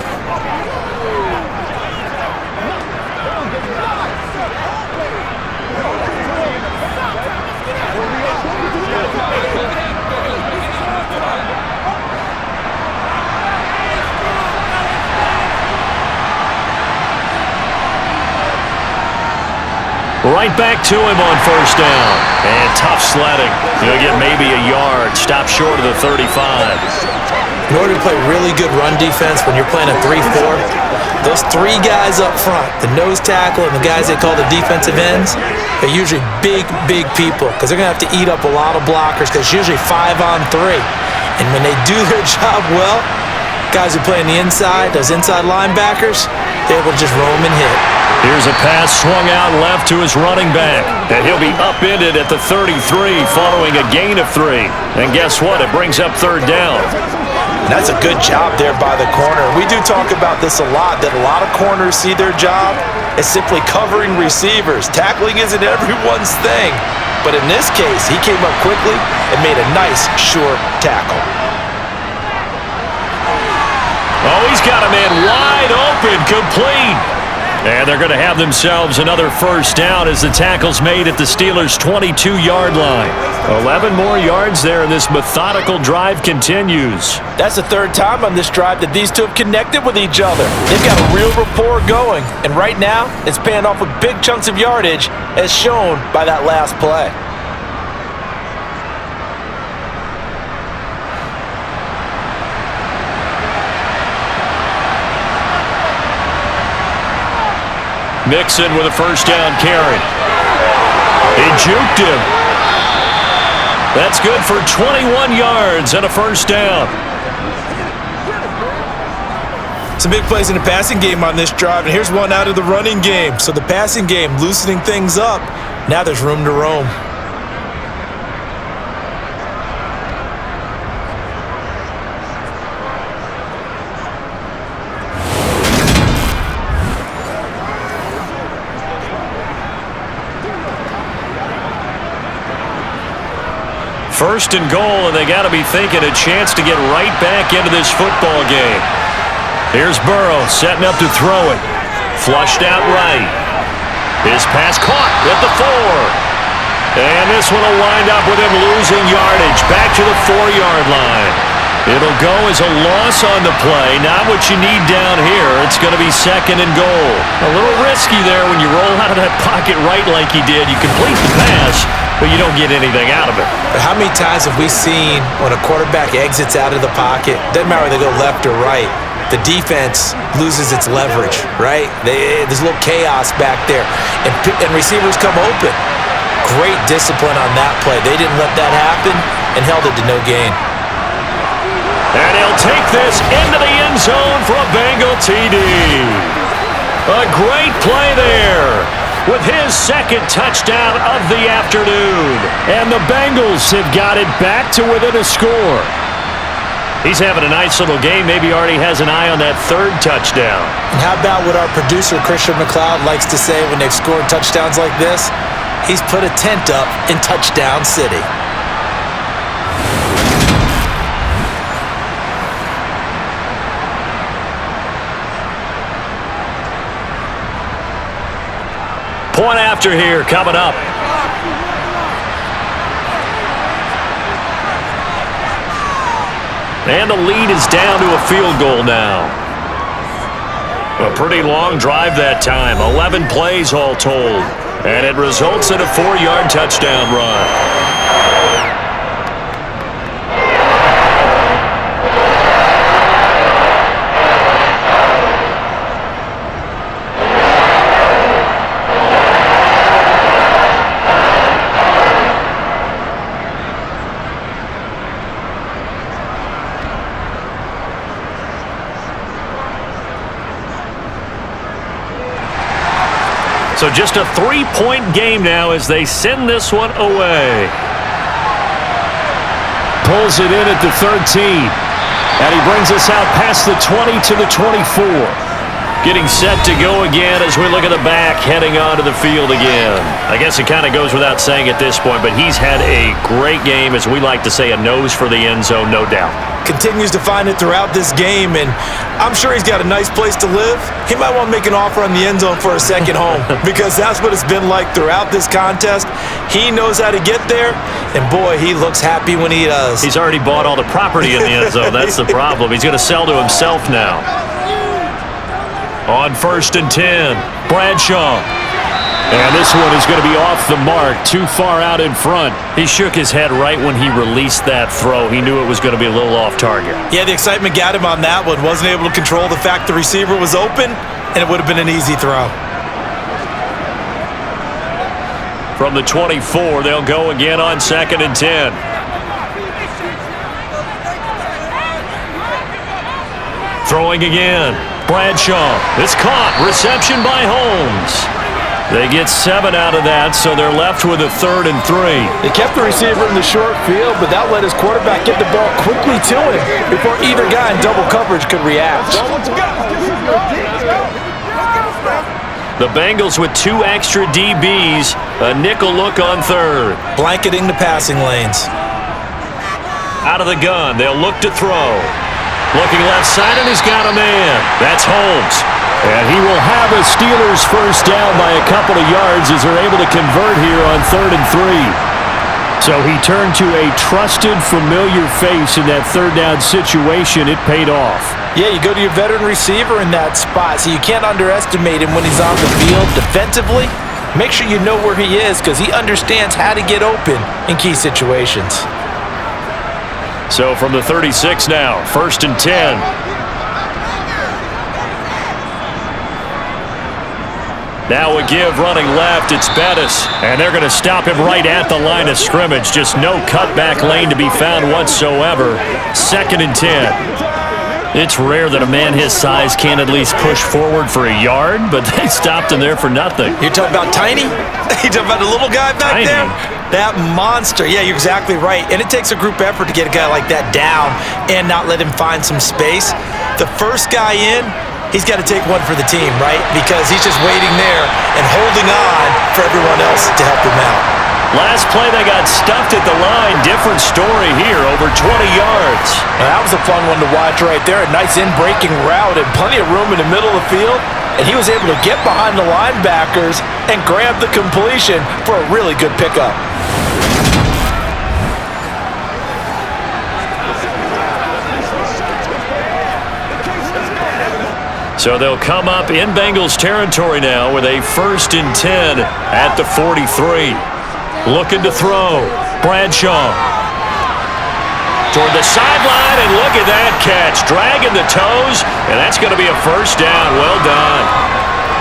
Right back to him on 1st down. And tough sledding. He'll get maybe a yard. Stop short of the 35. In order to play really good run defense when you're playing a 3-4, those 3 guys up front, the nose tackle and the guys they call the defensive ends, are usually big people because they're going to have to eat up a lot of blockers because it's usually 5 on 3. And when they do their job well, guys who play on the inside, those inside linebackers, they're able to just roam and hit. Here's a pass swung out left to his running back. And he'll be upended at the 33 following a gain of 3. And guess what? It brings up 3rd down. And that's a good job there by the corner. We do talk about this a lot, that a lot of corners see their job as simply covering receivers. Tackling isn't everyone's thing. But in this case, he came up quickly and made a nice, sure tackle. Oh, he's got a man wide open, complete. And they're going to have themselves another 1st down as the tackle's made at the Steelers' 22-yard line. 11 more yards there, and this methodical drive continues. That's the 3rd time on this drive that these two have connected with each other. They've got a real rapport going, and right now it's paying off with big chunks of yardage as shown by that last play. Mixon with a 1st down carry. He juked him. That's good for 21 yards and a 1st down. Some big plays in the passing game on this drive, and here's one out of the running game. So the passing game loosening things up. Now there's room to roam. First and goal, and they got to be thinking a chance to get right back into this football game. Here's Burrow setting up to throw it. Flushed out right. His pass caught at the 4. And this one will wind up with him losing yardage back to the 4-yard line. It'll go as a loss on the play. Not what you need down here. It's going to be 2nd and goal. A little risky there when you roll out of that pocket right like he did. You complete the pass, but you don't get anything out of it. But how many times have we seen when a quarterback exits out of the pocket, doesn't matter whether they go left or right, the defense loses its leverage, right? There's a little chaos back there, and receivers come open. Great discipline on that play. They didn't let that happen and held it to no gain. And he'll take this into the end zone for a Bengal TD. A great play there with his 2nd touchdown of the afternoon. And the Bengals have got it back to within a score. He's having a nice little game. Maybe already has an eye on that 3rd touchdown. And how about what our producer, Christian McLeod, likes to say when they've scored touchdowns like this? He's put a tent up in Touchdown City. Point after here coming up. And the lead is down to a field goal now. A pretty long drive that time. 11 plays all told. And it results in a 4-yard touchdown run. So just a 3-point game now as they send this one away. Pulls it in at the 13. And he brings us out past the 20 to the 24. Getting set to go again as we look at the back, heading onto the field again. I guess it kind of goes without saying at this point, but he's had a great game, as we like to say, a nose for the end zone, no doubt. Continues to find it throughout this game, and I'm sure he's got a nice place to live. He might want to make an offer on the end zone for a second home because that's what it's been like throughout this contest. He knows how to get there, and boy, he looks happy when he does. He's already bought all the property in the end zone. That's the problem. He's going to sell to himself now. On 1st and 10, Bradshaw. And this one is going to be off the mark, too far out in front. He shook his head right when he released that throw. He knew it was going to be a little off target. Yeah, the excitement got him on that one. Wasn't able to control the fact the receiver was open, and it would have been an easy throw. From the 24, they'll go again on 2nd and 10. Throwing again. Bradshaw. It's caught. Reception by Holmes. They get 7 out of that, so they're left with a 3rd and 3. They kept the receiver in the short field, but that let his quarterback get the ball quickly to him before either guy in double coverage could react. The Bengals with 2 extra DBs, a nickel look on 3rd. Blanketing the passing lanes. Out of the gun, they'll look to throw. Looking left side, and he's got a man. That's Holmes. And he will have a Steelers first down by a couple of yards as they're able to convert here on 3rd and 3. So he turned to a trusted, familiar face in that 3rd down situation. It paid off. Yeah, you go to your veteran receiver in that spot, so you can't underestimate him when he's on the field defensively. Make sure you know where he is because he understands how to get open in key situations. So from the 36 now, 1st and 10. Now a give running left, it's Bettis. And they're going to stop him right at the line of scrimmage. Just no cutback lane to be found whatsoever. 2nd and 10. It's rare that a man his size can't at least push forward for a yard, but they stopped him there for nothing. You're talking about tiny? You're talking about the little guy back there? That monster. Yeah, you're exactly right. And it takes a group effort to get a guy like that down and not let him find some space. The first guy in, he's got to take one for the team, right? Because he's just waiting there and holding on for everyone else to help him out. Last play, they got stuffed at the line. Different story here, over 20 yards. Now, that was a fun one to watch right there. A nice in-breaking route and plenty of room in the middle of the field. And he was able to get behind the linebackers and grab the completion for a really good pickup. So they'll come up in Bengals territory now with a 1st and 10 at the 43. Looking to throw. Bradshaw. Toward the sideline, and look at that catch. Dragging the toes, and that's going to be a first down. Well done.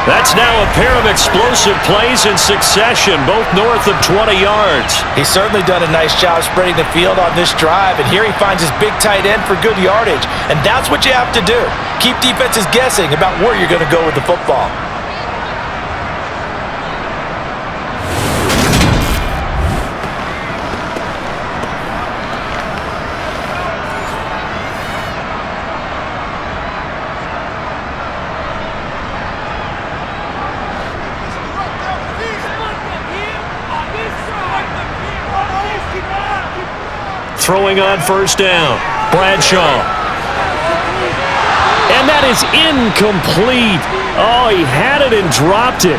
That's now a pair of explosive plays in succession, both north of 20 yards. He's certainly done a nice job spreading the field on this drive, and here he finds his big tight end for good yardage. And that's what you have to do. Keep defenses guessing about where you're going to go with the football. Throwing on 1st down. Bradshaw. And that is incomplete. Oh, he had it and dropped it.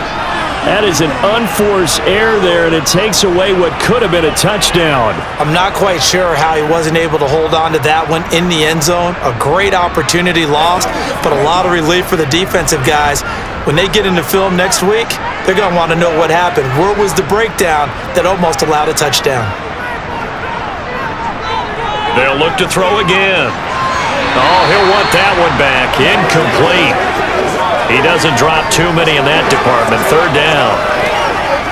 That is an unforced error there, and it takes away what could have been a touchdown. I'm not quite sure how he wasn't able to hold on to that one in the end zone. A great opportunity lost, but a lot of relief for the defensive guys. When they get into film next week, they're going to want to know what happened. Where was the breakdown that almost allowed a touchdown? They'll look to throw again. Oh, he'll want that one back. Incomplete. He doesn't drop too many in that department. 3rd down.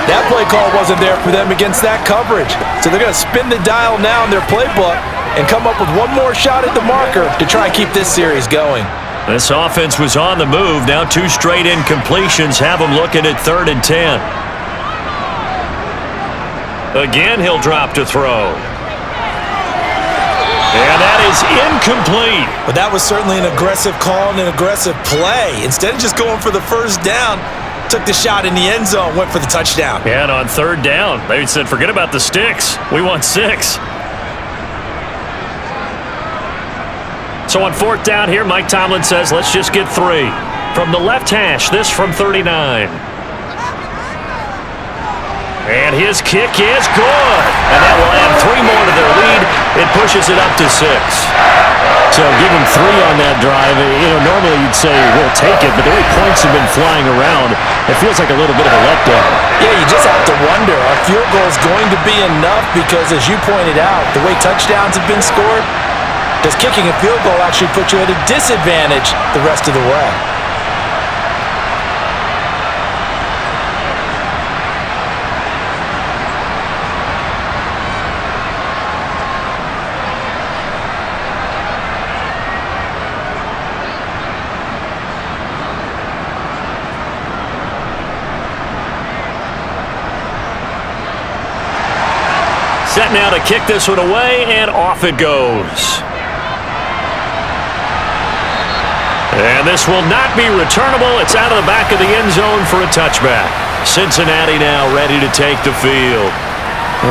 That play call wasn't there for them against that coverage. So they're going to spin the dial now in their playbook and come up with one more shot at the marker to try and keep this series going. This offense was on the move. Now 2 straight incompletions have them looking at 3rd and 10. Again, he'll drop to throw. And that is incomplete. But that was certainly an aggressive call and an aggressive play. Instead of just going for the first down, took the shot in the end zone, went for the touchdown. And on 3rd down, they said, forget about the sticks. We want 6. So on 4th down here, Mike Tomlin says, let's just get 3. From the left hash, this from 39. And his kick is good. And that will add 3 more to their lead. It pushes it up to 6. So give him 3 on that drive. Normally you'd say, we'll take it, but the way points have been flying around, it feels like a little bit of a letdown. Yeah, you just have to wonder, are field goals going to be enough? Because as you pointed out, the way touchdowns have been scored, does kicking a field goal actually put you at a disadvantage the rest of the way? Set now to kick this one away, and off it goes. And this will not be returnable. It's out of the back of the end zone for a touchback. Cincinnati now ready to take the field.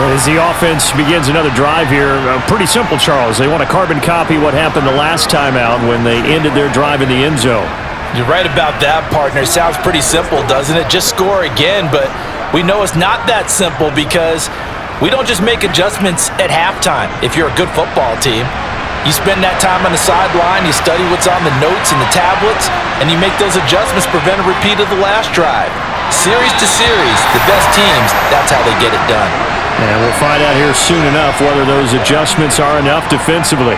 As the offense begins another drive here, pretty simple, Charles. They want to carbon copy what happened the last time out when they ended their drive in the end zone. You're right about that, partner. Sounds pretty simple, doesn't it? Just score again, but we know it's not that simple because we don't just make adjustments at halftime if you're a good football team. You spend that time on the sideline, you study what's on the notes and the tablets, and you make those adjustments, prevent a repeat of the last drive. Series to series, the best teams, that's how they get it done. And we'll find out here soon enough whether those adjustments are enough defensively.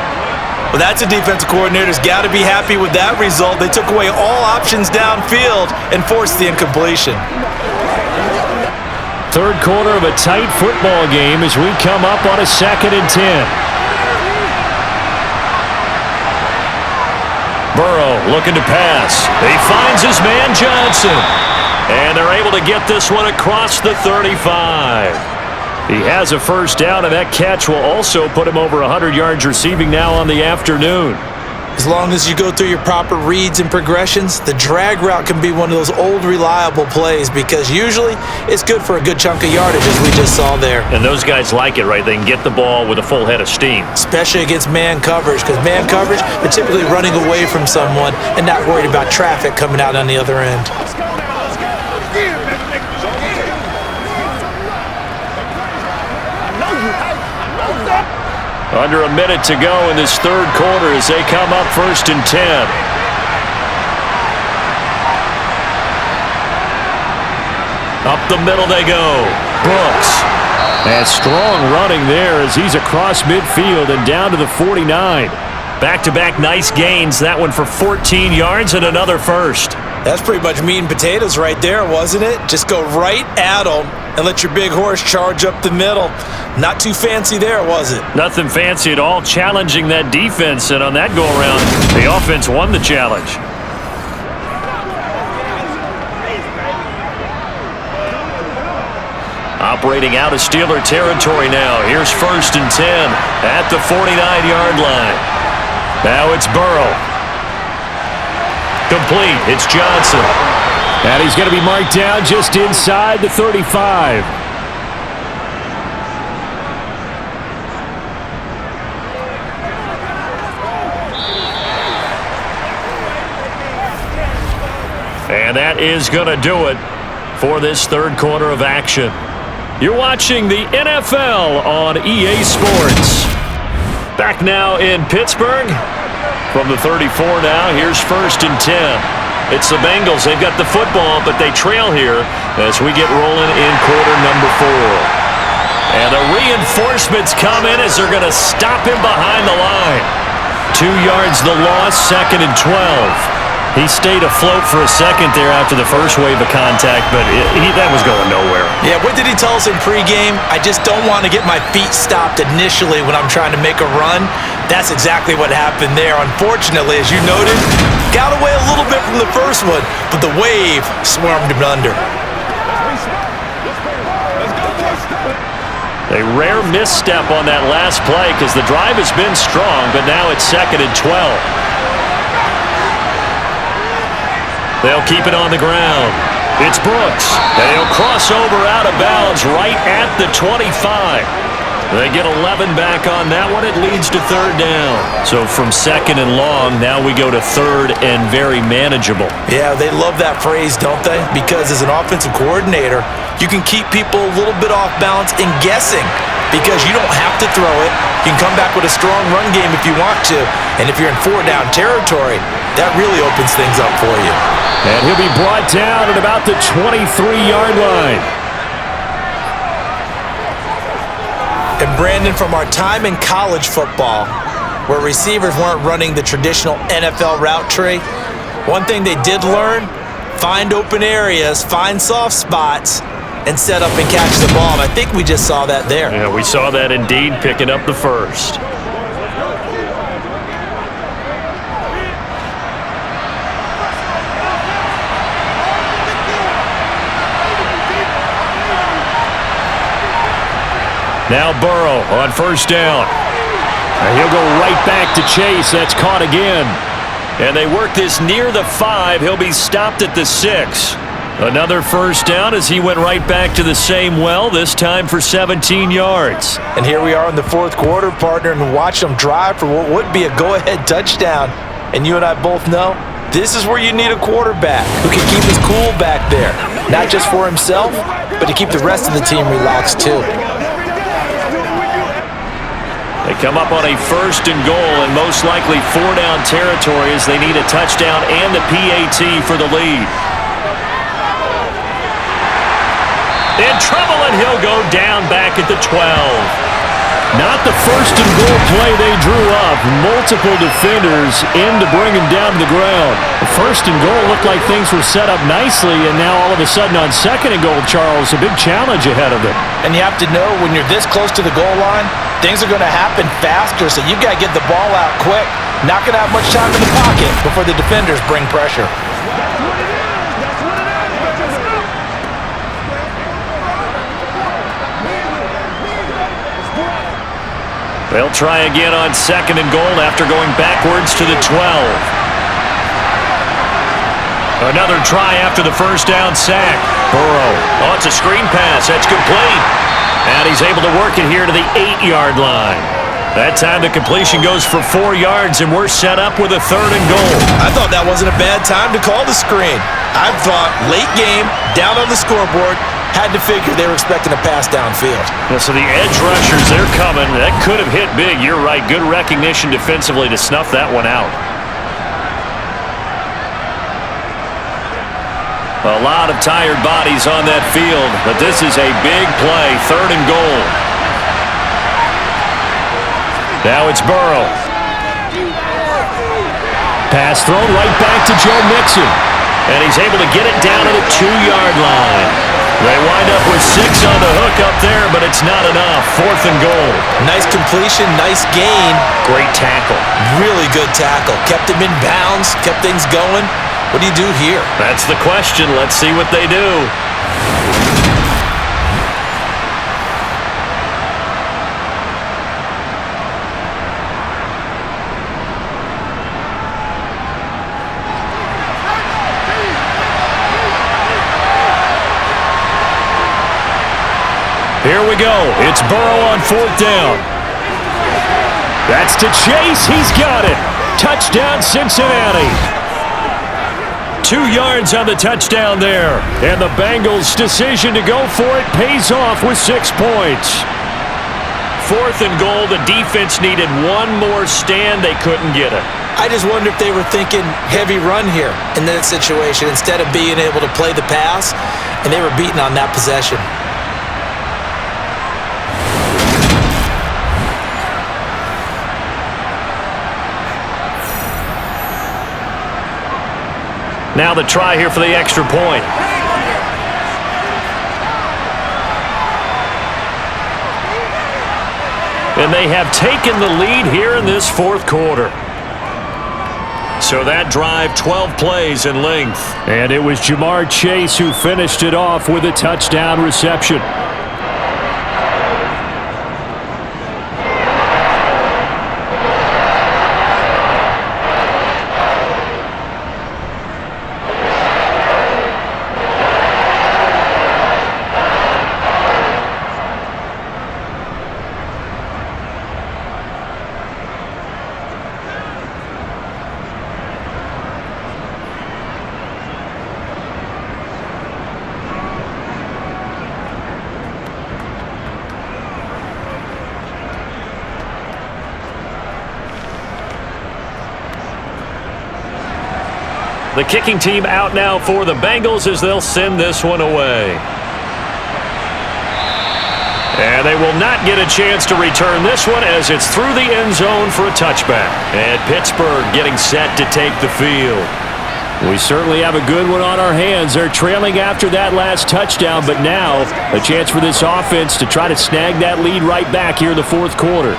Well, that's a defensive coordinator's got to be happy with that result. They took away all options downfield and forced the incompletion. 3rd quarter of a tight football game as we come up on a 2nd and 10. Burrow looking to pass. He finds his man Johnson. And they're able to get this one across the 35. He has a first down, and that catch will also put him over 100 yards receiving now on the afternoon. As long as you go through your proper reads and progressions, the drag route can be one of those old reliable plays because usually it's good for a good chunk of yardage as we just saw there. And those guys like it, right? They can get the ball with a full head of steam. Especially against man coverage because man coverage, they're typically running away from someone and not worried about traffic coming out on the other end. Under a minute to go in this 3rd quarter as they come up 1st and 10. Up the middle they go. Brooks. And strong running there as he's across midfield and down to the 49. Back-to-back nice gains. That one for 14 yards and another first. That's pretty much meat and potatoes right there, wasn't it? Just go right at them and let your big horse charge up the middle. Not too fancy there, was it? Nothing fancy at all. Challenging that defense, and on that go-around, the offense won the challenge. Operating out of Steeler territory now. Here's 1st and 10 at the 49-yard line. Now it's Burrow. Complete. It's Johnson. And he's going to be marked down just inside the 35. And that is going to do it for this 3rd quarter of action. You're watching the NFL on EA Sports. Back now in Pittsburgh. From the 34 now, here's 1st and 10. It's the Bengals. They've got the football, but they trail here as we get rolling in quarter number 4. And the reinforcements come in as they're going to stop him behind the line. 2 yards the loss, 2nd and 12. He stayed afloat for a second there after the first wave of contact, but that was going nowhere. Yeah, what did he tell us in pregame? I just don't want to get my feet stopped initially when I'm trying to make a run. That's exactly what happened there. Unfortunately, as you noted, Got away a little bit from the first one, but the wave swarmed him under. A rare misstep on that last play because the drive has been strong, but now it's 2nd and 12. They'll keep it on the ground. It's Brooks, and he'll cross over out of bounds right at the 25. They get 11 back on that one. It leads to 3rd down. So from 2nd and long, now we go to 3rd and very manageable. Yeah, they love that phrase, don't they? Because as an offensive coordinator, you can keep people a little bit off balance and guessing because you don't have to throw it. You can come back with a strong run game if you want to. And if you're in 4-down territory, that really opens things up for you. And he'll be brought down at about the 23-yard line. And Brandon, from our time in college football, where receivers weren't running the traditional NFL route tree, one thing they did learn, find open areas, find soft spots, and set up and catch the ball. And I think we just saw that there. Yeah, we saw that indeed, picking up the first. Now Burrow on 1st down. And he'll go right back to Chase. That's caught again. And they work this near the 5. He'll be stopped at the 6. Another 1st down as he went right back to the same well, this time for 17 yards. And here we are in the 4th quarter, partner, and watch them drive for what would be a go-ahead touchdown. And you and I both know this is where you need a quarterback who can keep his cool back there. Not just for himself, but to keep the rest of the team relaxed too. They come up on a 1st and goal and most likely 4-down territory as they need a touchdown and the PAT for the lead. In trouble, and he'll go down back at the 12. Not the 1st and goal play they drew up. Multiple defenders in to bring him down to the ground. The 1st and goal looked like things were set up nicely, and now all of a sudden on 2nd and goal, Charles, a big challenge ahead of them. And you have to know when you're this close to the goal line, things are going to happen faster, so you've got to get the ball out quick. Not going to have much time in the pocket before the defenders bring pressure. They'll try again on 2nd and goal after going backwards to the 12. Another try after the 1st down sack. Burrow. Oh, it's a screen pass. That's complete. And he's able to work it here to the 8-yard line. That time the completion goes for 4 yards, and we're set up with a 3rd and goal. I thought that wasn't a bad time to call the screen. I thought late game, down on the scoreboard, had to figure they were expecting a pass downfield. Yeah, so the edge rushers, they're coming. That could have hit big. You're right. Good recognition defensively to snuff that one out. A lot of tired bodies on that field, but this is a big play. 3rd and goal. Now it's Burrow. Pass thrown right back to Joe Mixon. And he's able to get it down to the 2-yard line. They wind up with 6 on the hook up there, but it's not enough. 4th and goal. Nice completion, nice gain. Great tackle. Really good tackle. Kept him in bounds, kept things going. What do you do here? That's the question. Let's see what they do. Here we go. It's Burrow on 4th down. That's to Chase. He's got it. Touchdown, Cincinnati. 2 yards on the touchdown there. And the Bengals' decision to go for it pays off with 6 points. 4th and goal. The defense needed one more stand. They couldn't get it. I just wonder if they were thinking heavy run here in that situation instead of being able to play the pass, and they were beaten on that possession. Now the try here for the extra point. And they have taken the lead here in this 4th quarter. So that drive, 12 plays in length. And it was Jamar Chase who finished it off with a touchdown reception. The kicking team out now for the Bengals as they'll send this one away. And they will not get a chance to return this one as it's through the end zone for a touchback. And Pittsburgh getting set to take the field. We certainly have a good one on our hands. They're trailing after that last touchdown, but now a chance for this offense to try to snag that lead right back here in the fourth quarter.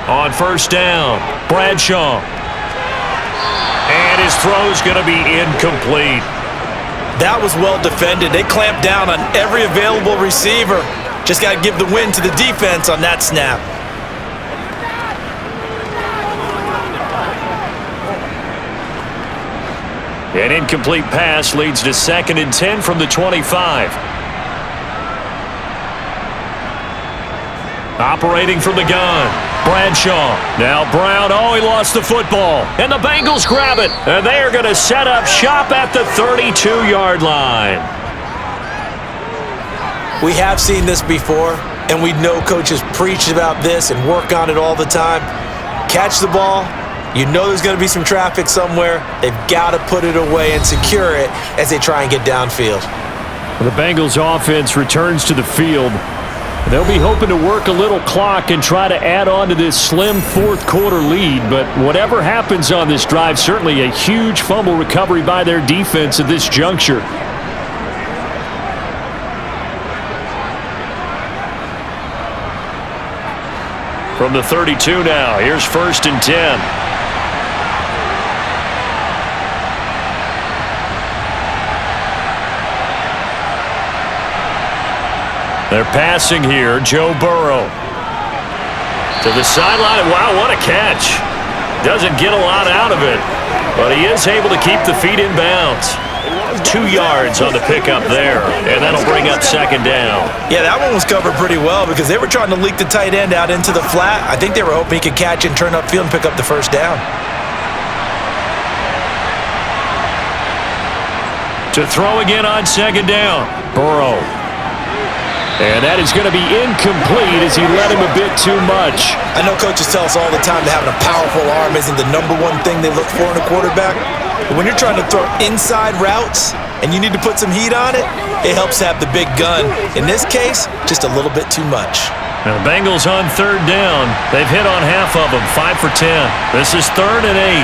On first down, Bradshaw. And his throw's going to be incomplete. That was well defended. They clamped down on every available receiver. Just got to give the win to the defense on that snap. An incomplete pass leads to 2nd and 10 from the 25. Operating from the gun, Bradshaw. Now Brown, he lost the football. And the Bengals grab it. And they are going to set up shop at the 32-yard line. We have seen this before, and we know coaches preach about this and work on it all the time. Catch the ball. You know there's going to be some traffic somewhere. They've got to put it away and secure it as they try and get downfield. The Bengals offense returns to the field. They'll be hoping to work a little clock and try to add on to this slim fourth quarter lead, but whatever happens on this drive, certainly a huge fumble recovery by their defense at this juncture. From the 32 now, here's 1st and 10. They're passing here, Joe Burrow. To the sideline, wow, what a catch. Doesn't get a lot out of it, but he is able to keep the feet in bounds. 2 yards on the pickup there, and that'll bring up 2nd down. Yeah, that one was covered pretty well because they were trying to leak the tight end out into the flat. I think they were hoping he could catch and turn upfield and pick up the 1st down. To throw again on 2nd down, Burrow. And that is going to be incomplete as he let him a bit too much. I know coaches tell us all the time that having a powerful arm isn't the #1 thing they look for in a quarterback. But when you're trying to throw inside routes and you need to put some heat on it, it helps have the big gun. In this case, just a little bit too much. Now the Bengals on 3rd down. They've hit on half of them, 5 for 10. This is 3rd and 8.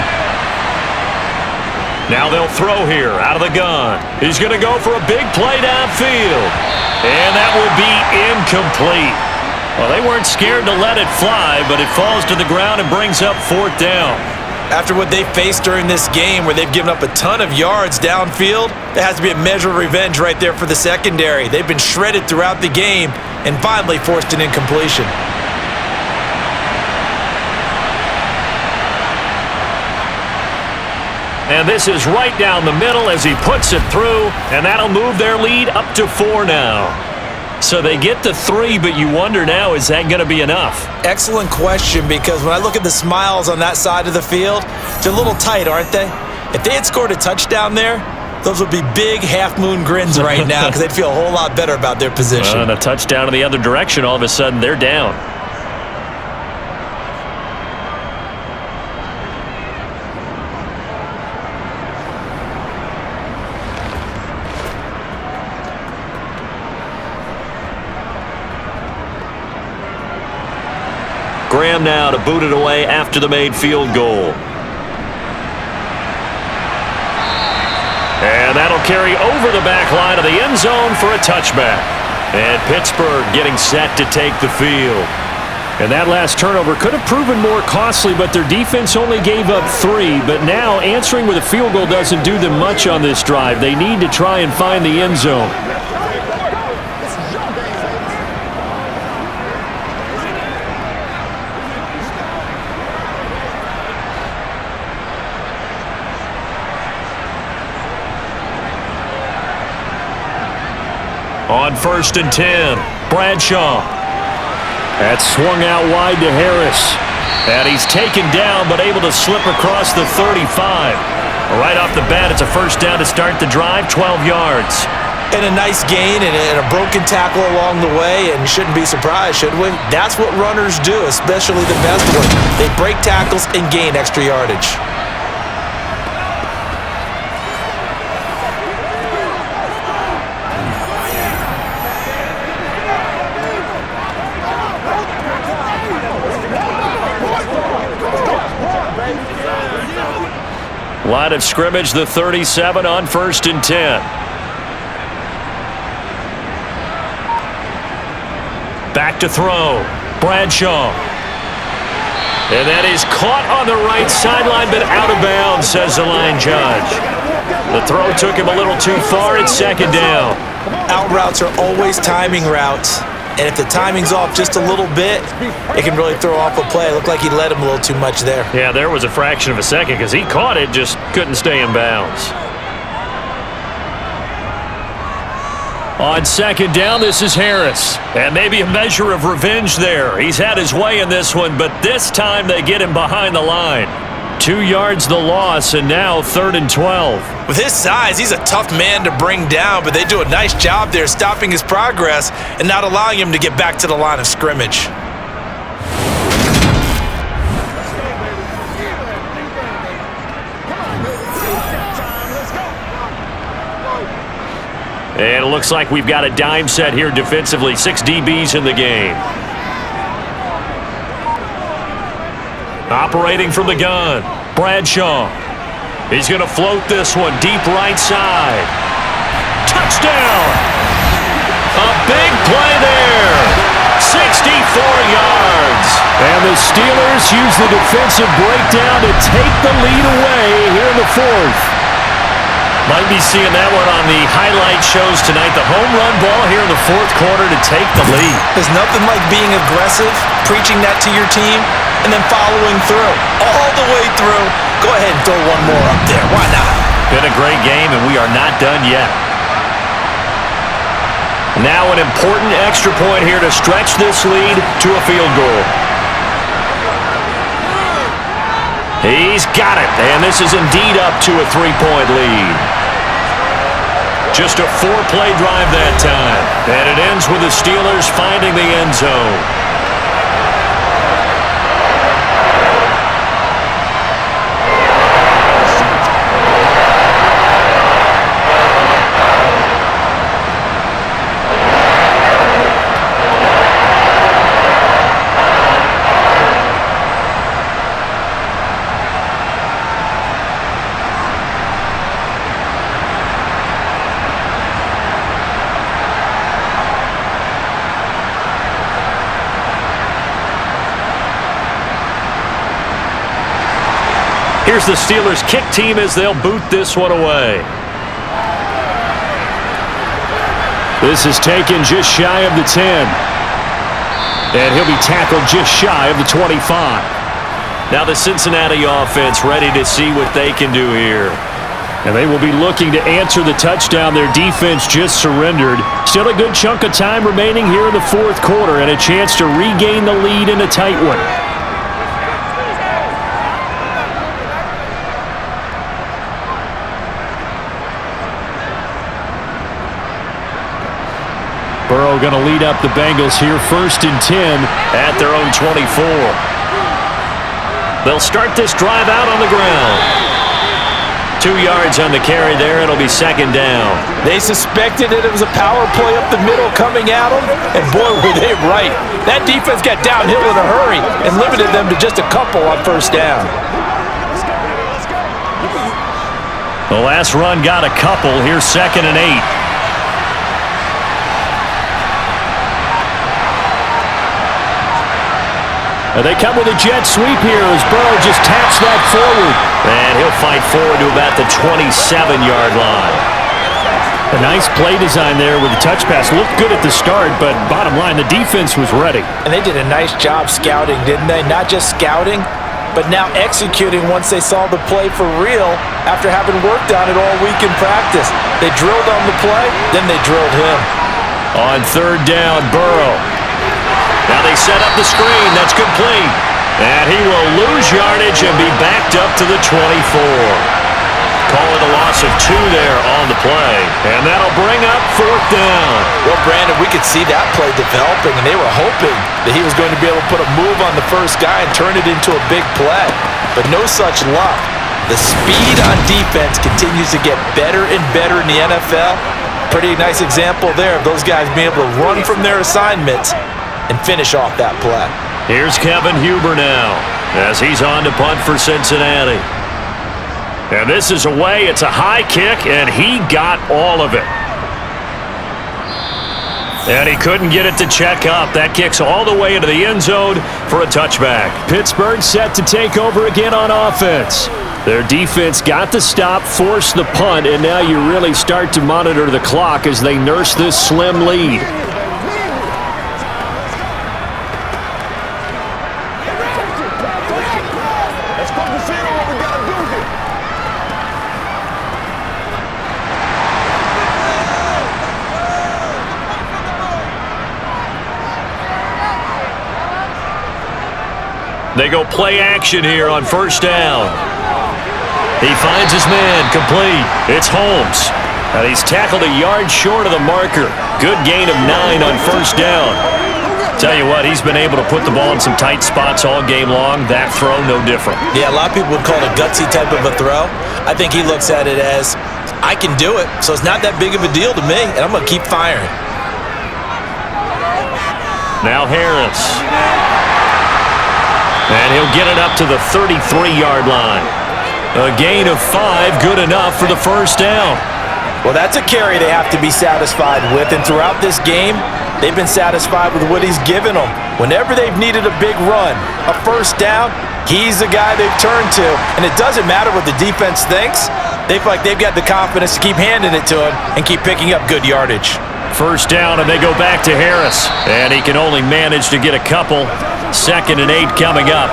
Now they'll throw here out of the gun. He's going to go for a big play downfield. And that will be incomplete. Well, they weren't scared to let it fly, but it falls to the ground and brings up 4th down. After what they faced during this game where they've given up a ton of yards downfield, there has to be a measure of revenge right there for the secondary. They've been shredded throughout the game and finally forced an incompletion. And this is right down the middle as he puts it through, and that'll move their lead up to 4 now. So they get to 3, but you wonder now, is that going to be enough? Excellent question, because when I look at the smiles on that side of the field, they're a little tight, aren't they? If they had scored a touchdown there, those would be big half-moon grins right now because they'd feel a whole lot better about their position. And a touchdown in the other direction, all of a sudden they're down. Graham now to boot it away after the made field goal. And that'll carry over the back line of the end zone for a touchback. And Pittsburgh getting set to take the field. And that last turnover could have proven more costly, but their defense only gave up 3. But now answering with a field goal doesn't do them much on this drive. They need to try and find the end zone. On 1st and 10, Bradshaw. That's swung out wide to Harris. And he's taken down, but able to slip across the 35. Right off the bat, it's a first down to start the drive, 12 yards. And a nice gain and a broken tackle along the way, and you shouldn't be surprised, should we? That's what runners do, especially the best ones. They break tackles and gain extra yardage. Line of scrimmage, the 37 on 1st and 10. Back to throw. Bradshaw. And that is caught on the right sideline, but out of bounds, says the line judge. The throw took him a little too far. It's 2nd down. Out routes are always timing routes. And if the timing's off just a little bit, it can really throw off a play. It looked like he let him a little too much there. Yeah, there was a fraction of a second because he caught it, just couldn't stay in bounds. On 2nd down, this is Harris. And maybe a measure of revenge there. He's had his way in this one, but this time they get him behind the line. 2 yards the loss, and now 3rd and 12. With his size, he's a tough man to bring down, but they do a nice job there stopping his progress and not allowing him to get back to the line of scrimmage. And it looks like we've got a dime set here defensively. 6 DBs in the game. Operating from the gun, Bradshaw. He's going to float this one deep right side. Touchdown! A big play there. 64 yards. And the Steelers use the defensive breakdown to take the lead away here in the 4th. Might be seeing that one on the highlight shows tonight. The home run ball here in the 4th quarter to take the lead. There's nothing like being aggressive, preaching that to your team, and then following through. All the way through. Go ahead and throw one more up there. Why not? Been a great game, and we are not done yet. Now an important extra point here to stretch this lead to a field goal. He's got it, and this is indeed up to a 3-point lead. Just a 4-play drive that time, and it ends with the Steelers finding the end zone. Here's the Steelers kick team as they'll boot this one away. This is taken just shy of the 10. And he'll be tackled just shy of the 25. Now the Cincinnati offense ready to see what they can do here. And they will be looking to answer the touchdown. Their defense just surrendered. Still a good chunk of time remaining here in the 4th quarter and a chance to regain the lead in a tight one. Burrow going to lead up the Bengals here, 1st and 10 at their own 24. They'll start this drive out on the ground. 2 yards on the carry there. It'll be second down. They suspected that it was a power play up the middle coming at them, and boy, were they right. That defense got downhill in a hurry and limited them to just a couple on first down. The last run got a couple. Here's 2nd and 8. They come with a jet sweep here as Burrow just taps that forward. And he'll fight forward to about the 27-yard line. A nice play design there with the touch pass. Looked good at the start, but bottom line, the defense was ready. And they did a nice job scouting, didn't they? Not just scouting, but now executing once they saw the play for real after having worked on it all week in practice. They drilled on the play, then they drilled him. On 3rd down, Burrow. Now they set up the screen. That's complete. And he will lose yardage and be backed up to the 24. Call it a loss of 2 there on the play. And that'll bring up 4th down. Well, Brandon, we could see that play developing, and they were hoping that he was going to be able to put a move on the first guy and turn it into a big play. But no such luck. The speed on defense continues to get better and better in the NFL. Pretty nice example there of those guys being able to run from their assignments and finish off that play. Here's Kevin Huber now as he's on to punt for Cincinnati. And this is away. It's a high kick, and he got all of it. And he couldn't get it to check up. That kicks all the way into the end zone for a touchback. Pittsburgh set to take over again on offense. Their defense got the stop, forced the punt, and now you really start to monitor the clock as they nurse this slim lead. They go play action here on 1st down. He finds his man, complete. It's Holmes. And he's tackled a yard short of the marker. Good gain of 9 on 1st down. Tell you what, he's been able to put the ball in some tight spots all game long. That throw, no different. Yeah, a lot of people would call it a gutsy type of a throw. I think he looks at it as, I can do it, so it's not that big of a deal to me, and I'm going to keep firing. Now Harris. And he'll get it up to the 33-yard line. A gain of 5, good enough for the 1st down. Well, that's a carry they have to be satisfied with, and throughout this game, they've been satisfied with what he's given them. Whenever they've needed a big run, a 1st down, he's the guy they've turned to. And it doesn't matter what the defense thinks. They feel like they've got the confidence to keep handing it to him and keep picking up good yardage. 1st down, and they go back to Harris. And he can only manage to get a couple. 2nd and 8 coming up.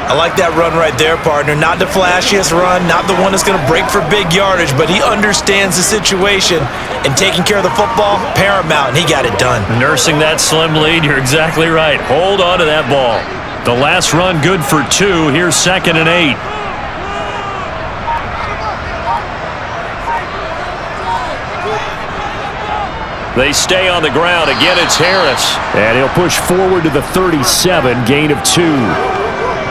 I like that run right there, partner. Not the flashiest run, not the one that's going to break for big yardage, but he understands the situation, and taking care of the football, paramount, and he got it done. Nursing that slim lead, you're exactly right. Hold on to that ball. The last run good for 2. Here's 2nd and 8. They stay on the ground. Again, it's Harris. And he'll push forward to the 37, gain of 2.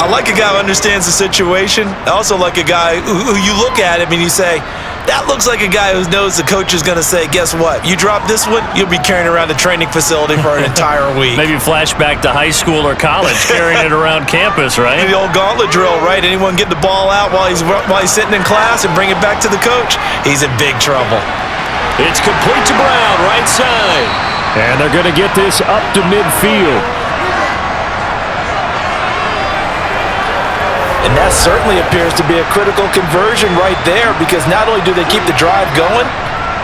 I like a guy who understands the situation. I also like a guy who you look at him and you say, that looks like a guy who knows the coach is going to say, guess what? You drop this one, you'll be carrying around the training facility for an entire week. Maybe flashback to high school or college, carrying it around campus, right? The old gauntlet drill, right? Anyone get the ball out while he's sitting in class and bring it back to the coach? He's in big trouble. It's complete to Brown, right side. And they're going to get this up to midfield. And that certainly appears to be a critical conversion right there, because not only do they keep the drive going,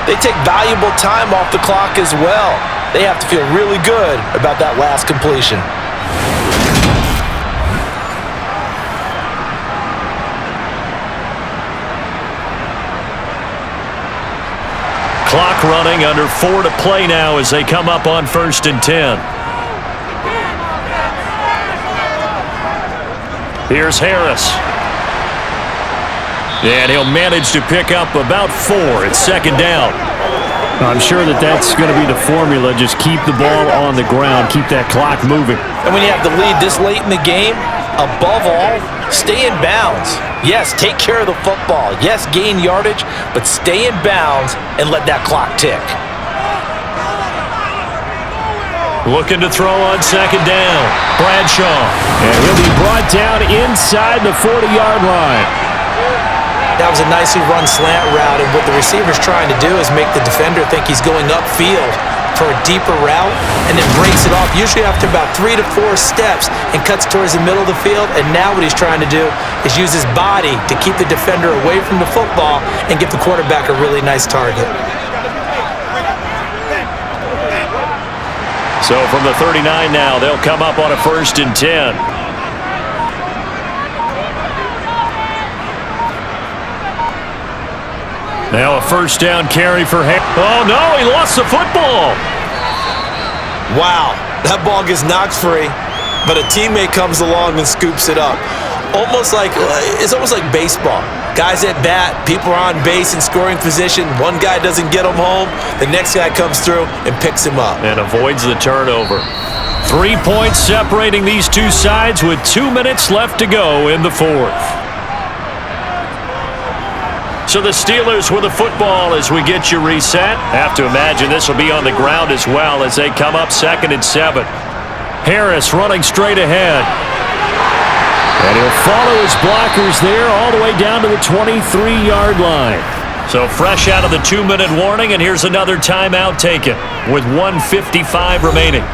they take valuable time off the clock as well. They have to feel really good about that last completion. Clock running, under 4 to play now as they come up on 1st and 10. Here's Harris. And he'll manage to pick up about 4. It's 2nd down. I'm sure that's going to be the formula. Just keep the ball on the ground. Keep that clock moving. And when you have the lead this late in the game, above all, Stay in bounds. Yes, take care of the football. Yes, gain yardage, but stay in bounds and let that clock tick. Looking to throw on second down. Bradshaw. And he'll be brought down inside the 40-yard line. That was a nicely run slant route, and what the receiver's trying to do is make the defender think he's going upfield for a deeper route, and then breaks it off usually after about 3 to 4 steps and cuts towards the middle of the field. And now what he's trying to do is use his body to keep the defender away from the football and give the quarterback a really nice target. So from the 39 now, they'll come up on a 1st and 10. Now a 1st down carry for him. Oh, no, he lost the football. Wow, that ball gets knocked free, but a teammate comes along and scoops it up. It's almost like baseball. Guys at bat, people are on base in scoring position. One guy doesn't get him home. The next guy comes through and picks him up. And avoids the turnover. 3 points separating these two sides with 2 minutes left to go in the 4th. So the Steelers with the football as we get you reset. Have to imagine this will be on the ground as well as they come up 2nd and 7. Harris running straight ahead. And he'll follow his blockers there all the way down to the 23-yard line. So fresh out of the 2-minute warning, and here's another timeout taken with 1:55 remaining.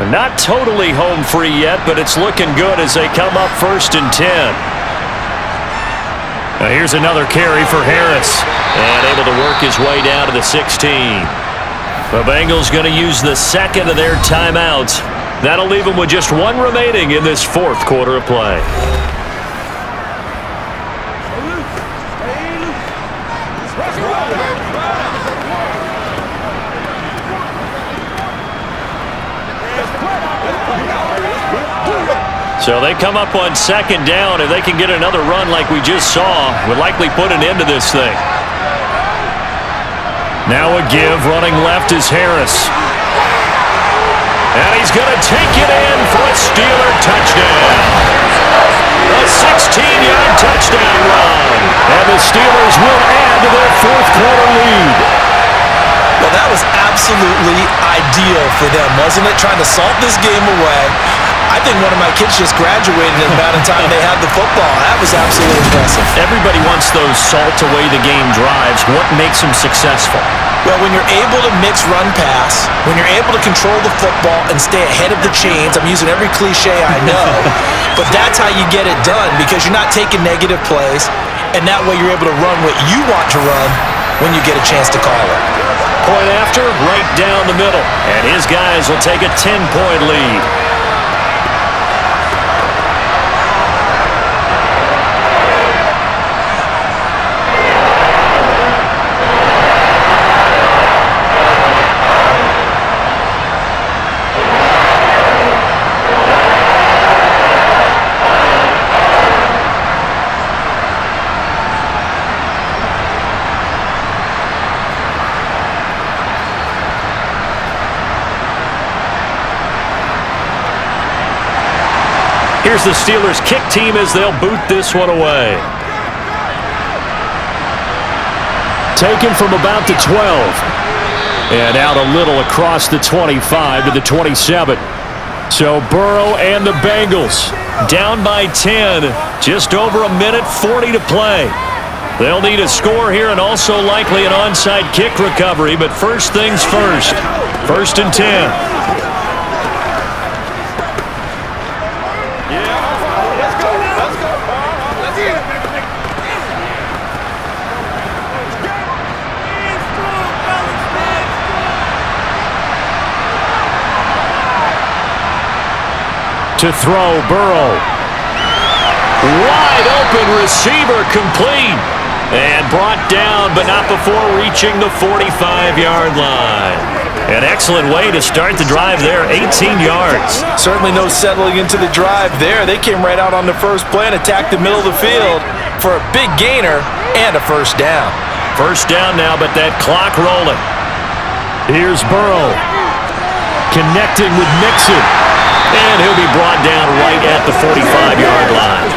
Not totally home free yet, but it's looking good as they come up 1st and 10. Now here's another carry for Harris, and able to work his way down to the 16. The Bengals going to use the 2nd of their timeouts. That'll leave them with just 1 remaining in this 4th quarter of play. So they come up on 2nd down. If they can get another run like we just saw, would likely put an end to this thing. Now a give, running left is Harris. And he's going to take it in for a Steeler touchdown. A 16-yard touchdown run. And the Steelers will add to their 4th quarter lead. Well, that was absolutely ideal for them, wasn't it? Trying to salt this game away. I think one of my kids just graduated in the amount of time they had the football. That was absolutely impressive. Everybody wants those salt-away-the-game drives. What makes them successful? Well, when you're able to mix run-pass, when you're able to control the football and stay ahead of the chains, I'm using every cliche I know, but that's how you get it done because you're not taking negative plays, and that way you're able to run what you want to run when you get a chance to call it. Point after, right down the middle, and his guys will take a 10-point lead. Here's the Steelers' kick team as they'll boot this one away. Taken from about the 12. And out a little across the 25 to the 27. So Burrow and the Bengals down by 10. Just over a minute 40 to play. They'll need a score here and also likely an onside kick recovery. But first things first. 1st and 10. To throw, Burrow. Wide open receiver complete. And brought down, but not before reaching the 45-yard line. An excellent way to start the drive there, 18 yards. Certainly no settling into the drive there. They came right out on the first play and attacked the middle of the field for a big gainer and a first down. First down now, but that clock rolling. Here's Burrow. Connecting with Mixon. And he'll be brought down right at the 45-yard line.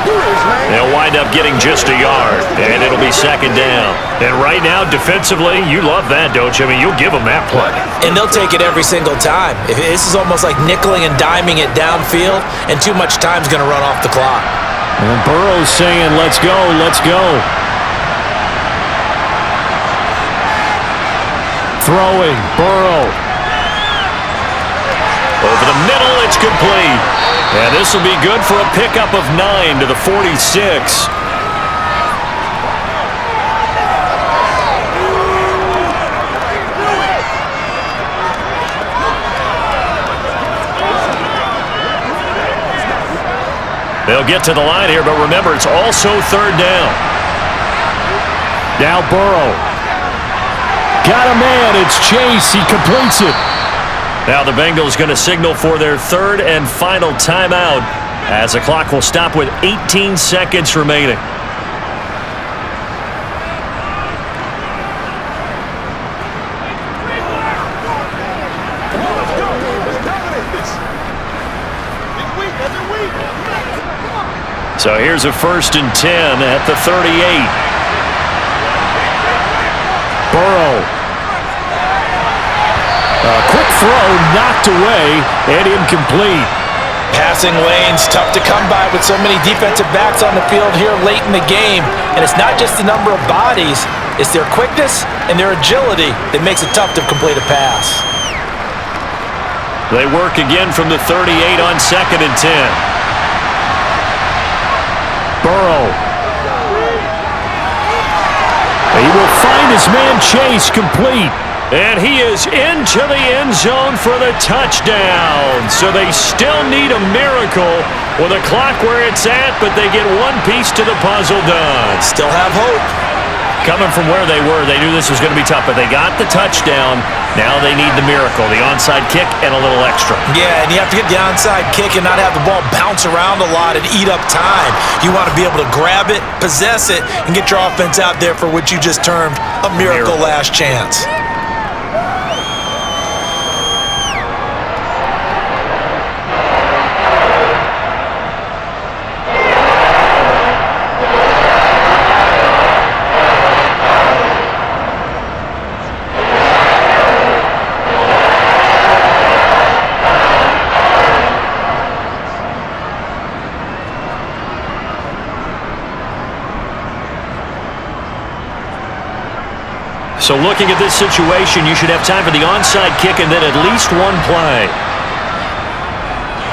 They'll wind up getting just a yard, and it'll be second down. And right now, defensively, you love that, don't you? I mean, you'll give them that play. And they'll take it every single time. This is almost like nickeling and diming it downfield, and too much time's going to run off the clock. And Burrow's saying, let's go, let's go. Throwing, Burrow. Over the middle, it's complete. And this will be good for a pickup of 9 to the 46. They'll get to the line here, but remember, it's also third down. Now Burrow. Got a man, it's Chase, he completes it. Now the Bengals going to signal for their third and final timeout as the clock will stop with 18 seconds remaining. So here's a 1st and 10 at the 38. Burrow. A quick throw knocked away and incomplete. Passing lanes tough to come by with so many defensive backs on the field here late in the game. And it's not just the number of bodies, it's their quickness and their agility that makes it tough to complete a pass. They work again from the 38 on 2nd and 10. Burrow. He will find his man Chase complete. And he is into the end zone for the touchdown. So they still need a miracle with a clock where it's at, but they get one piece to the puzzle done. Still have hope. Coming from where they were, they knew this was going to be tough, but they got the touchdown. Now they need the miracle, the onside kick and a little extra. Yeah, and you have to get the onside kick and not have the ball bounce around a lot and eat up time. You want to be able to grab it, possess it, and get your offense out there for what you just termed a miracle last chance. So looking at this situation, you should have time for the onside kick and then at least one play.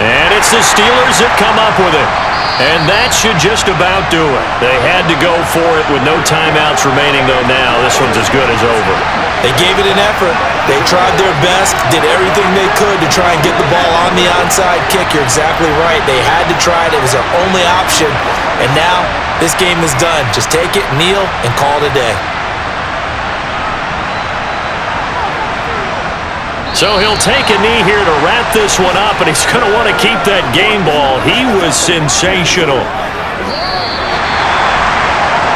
And it's the Steelers that come up with it. And that should just about do it. They had to go for it with no timeouts remaining, though now this one's as good as over. They gave it an effort. They tried their best, did everything they could to try and get the ball on the onside kick. You're exactly right. They had to try it. It was their only option. And now this game is done. Just take it, kneel, and call it a day. So he'll take a knee here to wrap this one up, and he's going to want to keep that game ball. He was sensational.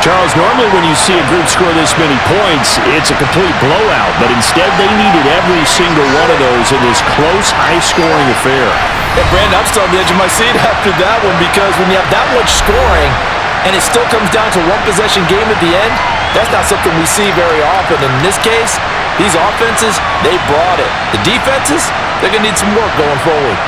Charles, normally when you see a group score this many points, it's a complete blowout, but instead they needed every single one of those in this close, high-scoring affair. Yeah, Brandon, I'm still on the edge of my seat after that one because when you have that much scoring and it still comes down to one-possession game at the end, that's not something we see very often. In this case, these offenses, they brought it. The defenses, they're going to need some work going forward.